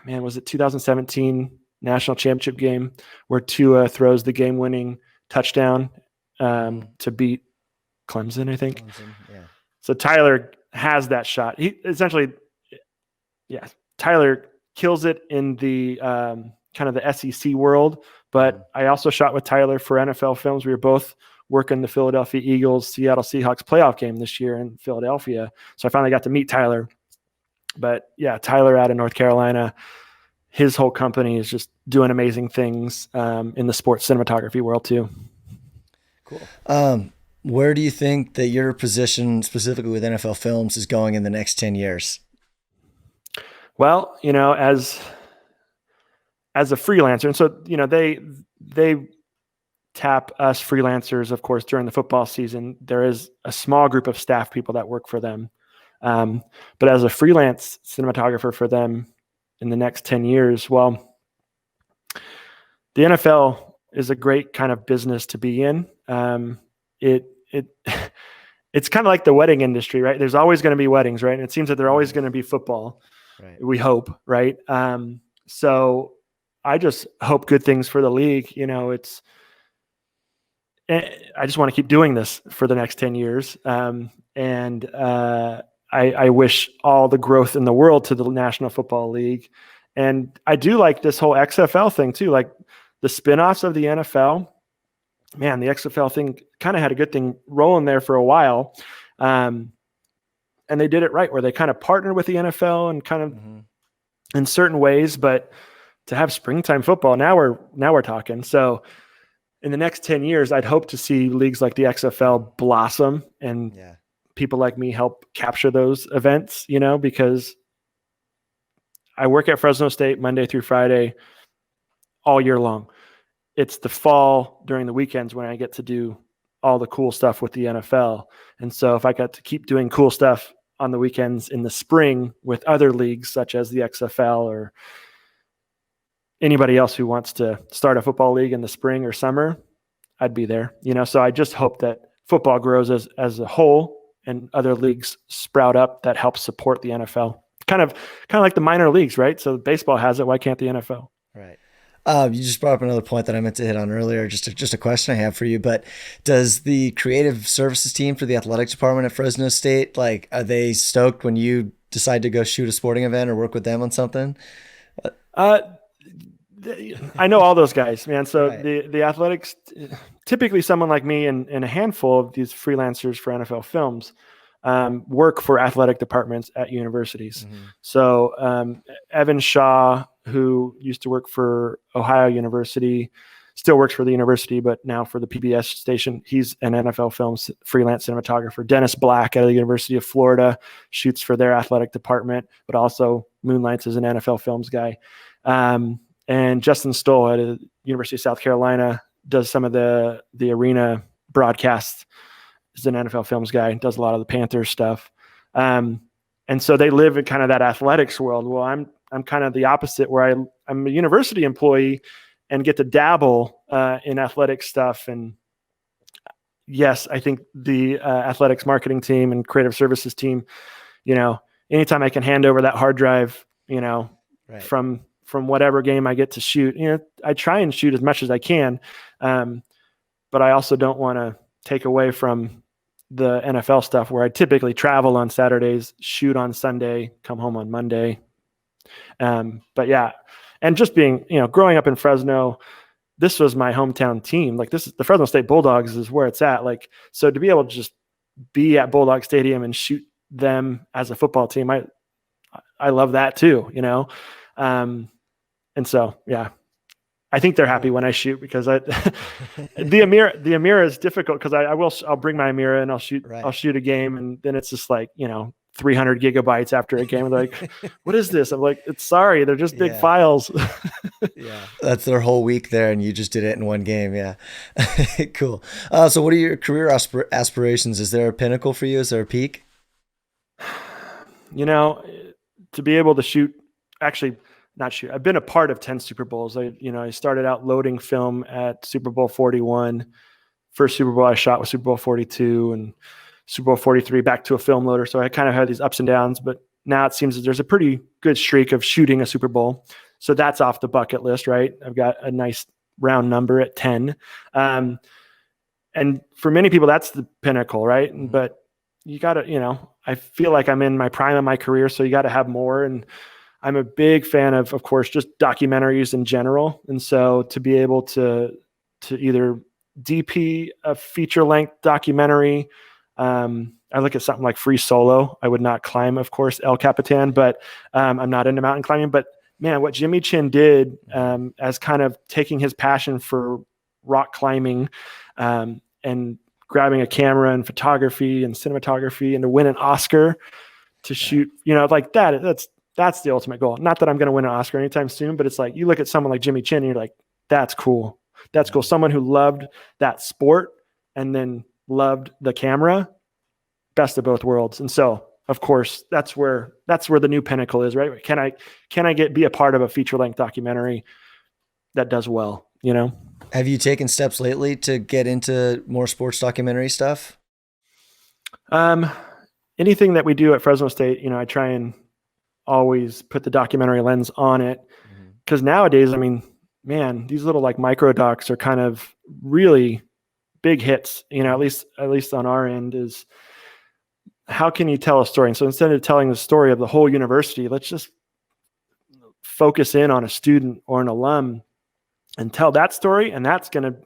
[SPEAKER 7] Man, was it 2017 national championship game where Tua throws the game-winning touchdown to beat Clemson, I think.
[SPEAKER 6] Yeah.
[SPEAKER 7] So Tyler has that shot. He essentially, Tyler kills it in the kind of the SEC world, but I also shot with Tyler for NFL Films. We were both working the Philadelphia Eagles, Seattle Seahawks playoff game this year in Philadelphia. So I finally got to meet Tyler. But yeah, Tyler out of North Carolina, his whole company is just doing amazing things in the sports cinematography world too.
[SPEAKER 6] Cool. Where do you think that your position specifically with NFL Films is going in the next 10 years?
[SPEAKER 7] Well, as a freelancer, and so, they tap us freelancers, of course, during the football season. There is a small group of staff people that work for them. But as a freelance cinematographer for them in the next 10 years, well, the NFL is a great kind of business to be in. It's kind of like the wedding industry, right? There's always going to be weddings, right? And it seems that there's always going to be football. Right. We hope, right? So I just hope good things for the league. You know, I just want to keep doing this for the next 10 years. I wish all the growth in the world to the National Football League. And I do like this whole XFL thing too, like the spinoffs of the NFL. Man, the XFL thing kind of had a good thing rolling there for a while. And they did it right, where they kind of partnered with the NFL and kind of in certain ways, but to have springtime football, now we're talking. So in the next 10 years, I'd hope to see leagues like the XFL blossom and people like me help capture those events, you know, because I work at Fresno State Monday through Friday all year long. It's the fall during the weekends when I get to do all the cool stuff with the NFL. And so if I got to keep doing cool stuff on the weekends in the spring with other leagues such as the XFL or anybody else who wants to start a football league in the spring or summer, I'd be there, you know? So I just hope that football grows as a whole and other leagues sprout up that help support the NFL. Kind of like the minor leagues, right? So baseball has it. Why can't the NFL?
[SPEAKER 6] Right. You just brought up another point that I meant to hit on earlier. Just a question I have for you, but does the creative services team for the athletics department at Fresno State, like, are they stoked when you decide to go shoot a sporting event or work with them on something?
[SPEAKER 7] I know all those guys, man. So
[SPEAKER 6] Right.
[SPEAKER 7] the athletics, typically someone like me and a handful of these freelancers for NFL films work for athletic departments at universities. So Evan Shaw, who used to work for Ohio University, still works for the university, but now for the PBS station, he's an NFL films freelance cinematographer. Dennis Black out of the University of Florida shoots for their athletic department, but also moonlights as an NFL films guy. And Justin Stoll at the University of South Carolina does some of the arena broadcasts. Is an NFL films guy, does a lot of the Panthers stuff. And so they live in kind of that athletics world. Well, I'm kind of the opposite, where I'm a university employee and get to dabble in athletic stuff. And yes, I think the athletics marketing team and creative services team, you know, anytime I can hand over that hard drive, you know,
[SPEAKER 6] Right.
[SPEAKER 7] from whatever game I get to shoot, you know, I try and shoot as much as I can. But I also don't want to take away from the NFL stuff, where I typically travel on Saturdays, shoot on Sunday, come home on Monday. But yeah, and just being, you know, growing up in Fresno, this was my hometown team. Like, this is the Fresno State Bulldogs is where it's at. Like, so to be able to just be at Bulldog Stadium and shoot them as a football team, I love that too, you know? And so, yeah, I think they're happy when I shoot, because the Amira is difficult, because I'll bring my Amira and I'll shoot a game, and then it's just like, you know, 300 gigabytes after a game. And they're like, what is this? I'm like, sorry, they're just big files.
[SPEAKER 6] Yeah. That's their whole week there, and you just did it in one game. Yeah. Cool. So what are your career aspirations? Is there a pinnacle for you? Is there a peak?
[SPEAKER 7] You know, to be able to shoot, actually not shoot. I've been a part of 10 Super Bowls. I started out loading film at Super Bowl 41. First Super Bowl I shot was Super Bowl 42, and Super Bowl 43 back to a film loader. So I kind of had these ups and downs, but now it seems that there's a pretty good streak of shooting a Super Bowl. So that's off the bucket list, right? I've got a nice round number at 10. And for many people, that's the pinnacle, right?
[SPEAKER 6] Mm-hmm.
[SPEAKER 7] But you got to, you know, I feel like I'm in my prime of my career, so you got to have more. And I'm a big fan of course, just documentaries in general. And so to be able to either DP a feature length documentary, I look at something like Free Solo. I would not climb, of course, El Capitan, but I'm not into mountain climbing. But man, what Jimmy Chin did as kind of taking his passion for rock climbing and grabbing a camera and photography and cinematography, and to win an Oscar to shoot, you know, like that's the ultimate goal. Not that I'm going to win an Oscar anytime soon, but it's like, you look at someone like Jimmy Chin and you're like, that's cool. That's cool. Someone who loved that sport and then loved the camera, best of both worlds. And so, of course, that's where the new pinnacle is, right? Can I be a part of a feature length documentary that does well, you know?
[SPEAKER 6] Have you taken steps lately to get into more sports documentary stuff?
[SPEAKER 7] Anything that we do at Fresno State, you know, I try and always put the documentary lens on it, because nowadays, I mean, man, these little like micro docs are kind of really big hits, at least on our end. Is how can you tell a story? And so instead of telling the story of the whole university, let's just focus in on a student or an alum and tell that story. And that's going to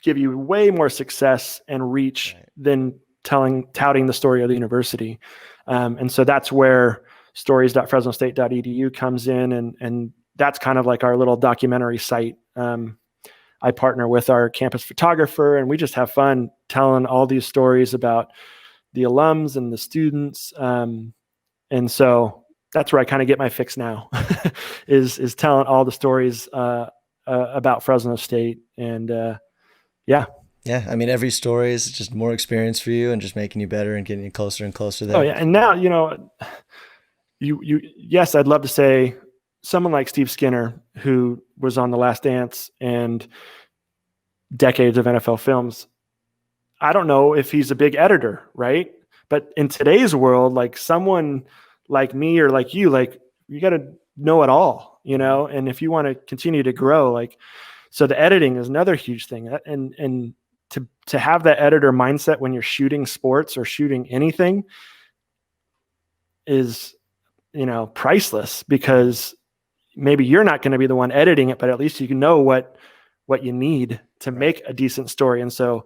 [SPEAKER 7] give you way more success and reach than touting the story of the university. And so that's where stories.fresnostate.edu comes in. And that's kind of like our little documentary site. I partner with our campus photographer, and we just have fun telling all these stories about the alums and the students. And so that's where I kind of get my fix now is telling all the stories about Fresno State. And yeah.
[SPEAKER 6] I mean, every story is just more experience for you and just making you better and getting you closer and closer there.
[SPEAKER 7] Oh yeah. And now, yes, I'd love to say someone like Steve Skinner, who was on The Last Dance and decades of NFL films. I don't know if he's a big editor, right? But in today's world, like someone like me or like you got to know it all, and if you want to continue to grow, so the editing is another huge thing. And to have that editor mindset when you're shooting sports or shooting anything is, priceless, because maybe you're not going to be the one editing it, but at least you can know what you need to make a decent story. And so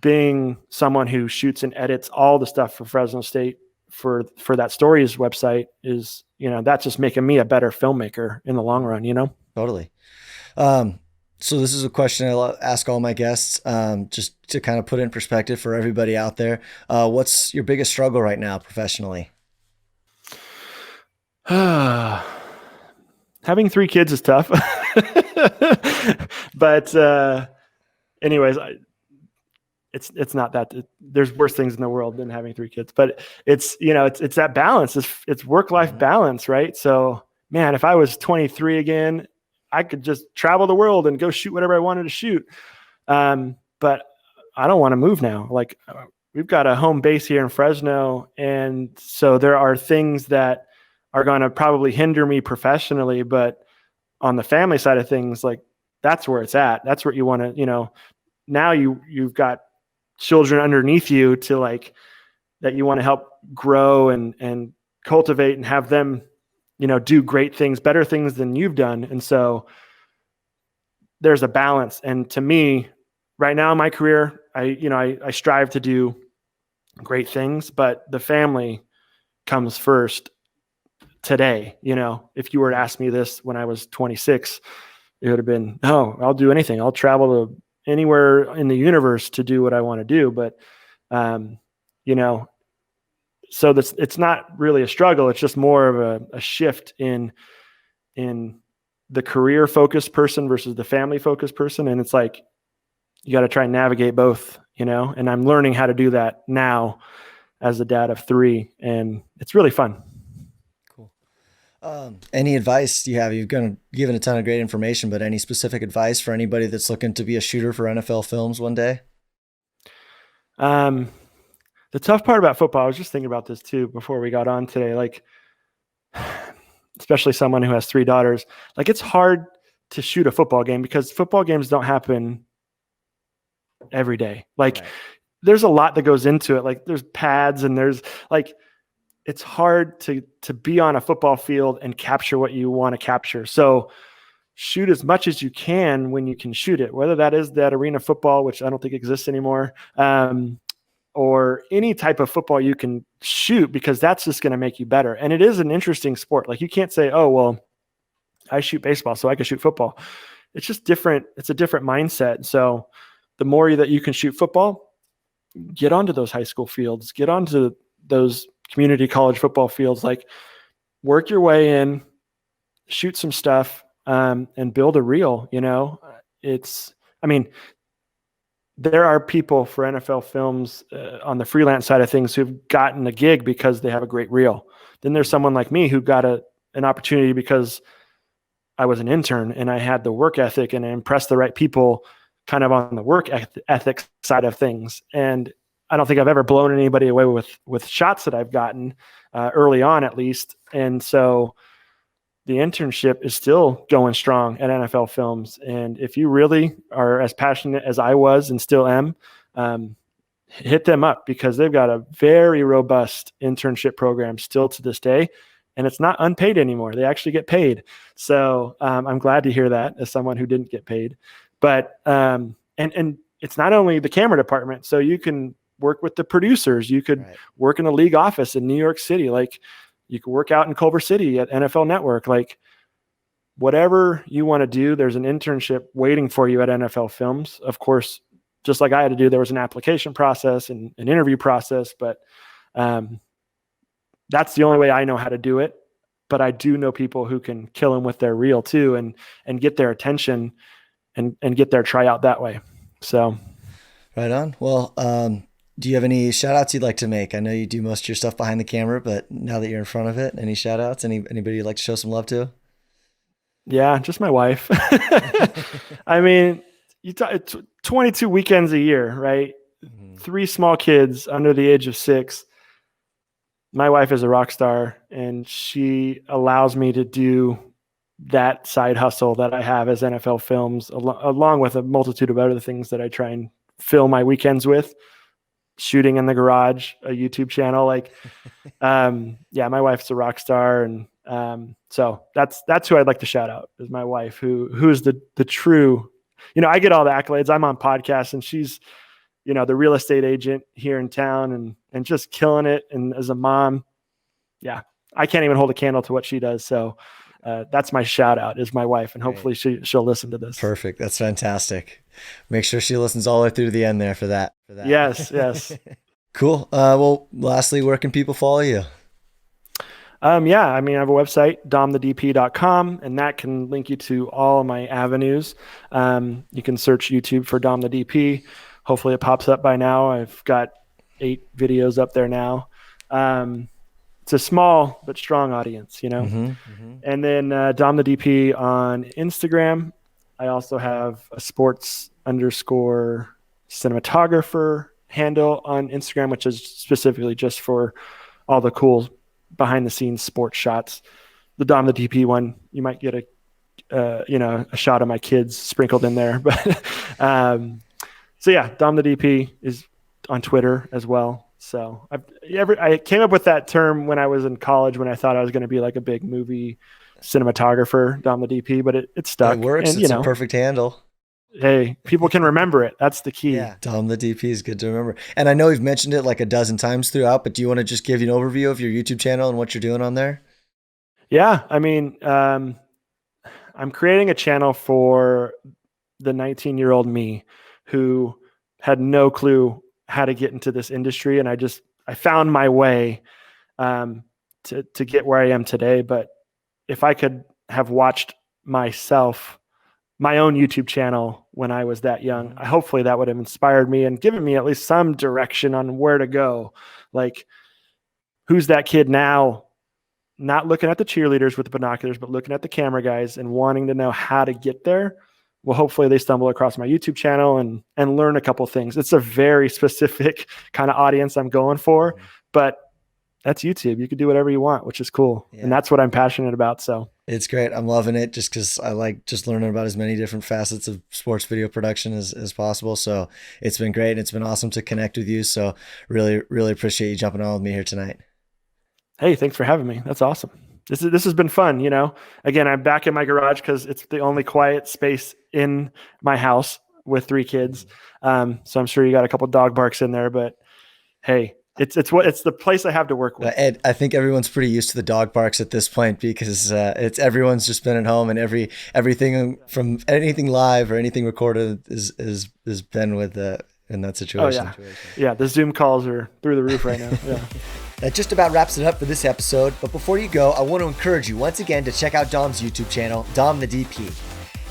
[SPEAKER 7] being someone who shoots and edits all the stuff for Fresno State for that stories website is, that's just making me a better filmmaker in the long run,
[SPEAKER 6] Totally. So this is a question I ask all my guests, just to kind of put it in perspective for everybody out there. What's your biggest struggle right now professionally?
[SPEAKER 7] Having 3 kids is tough, but anyways, it's not that. There's worse things in the world than having 3 kids, but it's that balance. It's work-life balance, right? So man, if I was 23 again, I could just travel the world and go shoot whatever I wanted to shoot. But I don't want to move now. Like we've got a home base here in Fresno, and so there are things that are going to probably hinder me professionally, but on the family side of things, like that's where it's at. That's what you want to, now you've got children underneath you to that you want to help grow and cultivate and have them, do great things, better things than you've done. And so there's a balance. And to me right now in my career, I strive to do great things, but the family comes first. Today, if you were to ask me this when I was 26, it would have been, no, I'll do anything. I'll travel to anywhere in the universe to do what I want to do. But, so it's not really a struggle. It's just more of a shift in the career focused person versus the family focused person. And it's like, you got to try and navigate both, and I'm learning how to do that now as a dad of 3, and it's really fun.
[SPEAKER 6] Any advice you have? You've given a ton of great information, but any specific advice for anybody that's looking to be a shooter for NFL films one day?
[SPEAKER 7] The tough part about football, I was just thinking about this too before we got on today, especially someone who has 3 daughters, it's hard to shoot a football game because football games don't happen every day. Right. There's a lot that goes into it. There's pads and there's it's hard to be on a football field and capture what you want to capture. So shoot as much as you can when you can shoot it, whether that is that arena football, which I don't think exists anymore, or any type of football you can shoot, because that's just going to make you better. And it is an interesting sport. You can't say, oh, well, I shoot baseball, so I can shoot football. It's just different. It's a different mindset. So the more that you can shoot football, get onto those high school fields, get onto those community college football fields, work your way in, shoot some stuff, and build a reel. There are people for NFL films on the freelance side of things who've gotten a gig because they have a great reel. Then there's someone like me who got an opportunity because I was an intern and I had the work ethic and I impressed the right people kind of on the work ethic side of things. And I don't think I've ever blown anybody away with shots that I've gotten early on, at least. And so the internship is still going strong at NFL Films. And if you really are as passionate as I was and still am, hit them up, because they've got a very robust internship program still to this day. And it's not unpaid anymore. They actually get paid. So I'm glad to hear that as someone who didn't get paid. But and it's not only the camera department. So you can work with the producers. You could work in a league office in New York City. Like, you could work out in Culver City at NFL Network. Like, whatever you want to do, there's an internship waiting for you at NFL Films. Of course, just like I had to do, there was an application process and an interview process, but that's the only way I know how to do it. But I do know people who can kill them with their reel too, and get their attention and get their tryout that way. So.
[SPEAKER 6] Right on. Well, do you have any shout outs you'd like to make? I know you do most of your stuff behind the camera, but now that you're in front of it, any shout outs? Anybody you'd like to show some love to?
[SPEAKER 7] Yeah, just my wife. I mean, 22 weekends a year, right? 3 small kids under the age of 6. My wife is a rock star, and she allows me to do that side hustle that I have as NFL Films, along with a multitude of other things that I try and fill my weekends with. Shooting in the garage, a YouTube channel. Like, yeah, my wife's a rock star. And so that's who I'd like to shout out, is my wife, who's the true, I get all the accolades. I'm on podcasts, and she's, the real estate agent here in town, and just killing it. And as a mom, yeah, I can't even hold a candle to what she does. So that's my shout out, is my wife. And hopefully she'll listen to this.
[SPEAKER 6] Perfect. That's fantastic. Make sure she listens all the way through to the end there for that.
[SPEAKER 7] Yes.
[SPEAKER 6] Cool. Well, lastly, where can people follow you?
[SPEAKER 7] Yeah, I mean, I have a website, domthedp.com, and that can link you to all of my avenues. You can search YouTube for Dom the DP. Hopefully it pops up by now. I've got 8 videos up there now. It's a small but strong audience, And then Dom the DP on Instagram. I also have a sports_cinematographer handle on Instagram, which is specifically just for all the cool behind the scenes sports shots. The Dom the DP one, you might get a shot of my kids sprinkled in there. But so yeah, Dom the DP is on Twitter as well. So I came up with that term when I was in college, when I thought I was going to be like a big movie cinematographer, Dom the DP, but it stuck.
[SPEAKER 6] It works. And, it's a perfect handle.
[SPEAKER 7] Hey, people can remember it. That's the key.
[SPEAKER 6] Yeah, Dom the DP is good to remember. And I know we've mentioned it like a dozen times throughout, but do you want to just give you an overview of your YouTube channel and what you're doing on there?
[SPEAKER 7] Yeah, I mean, I'm creating a channel for the 19-year-old me who had no clue how to get into this industry. And I found my way to get where I am today. But if I could have watched my own YouTube channel when I was that young, hopefully that would have inspired me and given me at least some direction on where to go. Like, who's that kid now, not looking at the cheerleaders with the binoculars, but looking at the camera guys and wanting to know how to get there? Well, hopefully they stumble across my YouTube channel and learn a couple of things. It's a very specific kind of audience I'm going for, but that's YouTube. You can do whatever you want, which is cool. Yeah. And that's what I'm passionate about. So
[SPEAKER 6] it's great. I'm loving it, just because I like just learning about as many different facets of sports video production as possible. So it's been great. And it's been awesome to connect with you. So really, really appreciate you jumping on with me here tonight.
[SPEAKER 7] Hey, thanks for having me. That's awesome. This has been fun. Again, I'm back in my garage because it's the only quiet space in my house with 3 kids. So I'm sure you got a couple dog barks in there, but hey, it's the place I have to work with.
[SPEAKER 6] Ed, I think everyone's pretty used to the dog barks at this point, because everyone's just been at home, and everything from anything live or anything recorded is been with in that situation.
[SPEAKER 7] Oh, yeah. The Zoom calls are through the roof right now. Yeah.
[SPEAKER 6] That just about wraps it up for this episode. But before you go, I want to encourage you once again to check out Dom's YouTube channel, Dom the DP.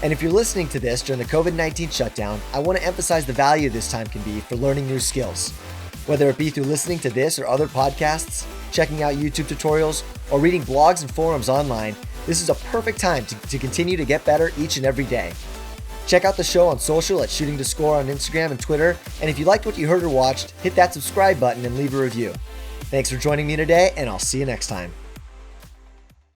[SPEAKER 6] And if you're listening to this during the COVID-19 shutdown, I want to emphasize the value this time can be for learning new skills. Whether it be through listening to this or other podcasts, checking out YouTube tutorials, or reading blogs and forums online, this is a perfect time to continue to get better each and every day. Check out the show on social at Shooting to Score on Instagram and Twitter. And if you liked what you heard or watched, hit that subscribe button and leave a review. Thanks for joining me today, and I'll see you next time.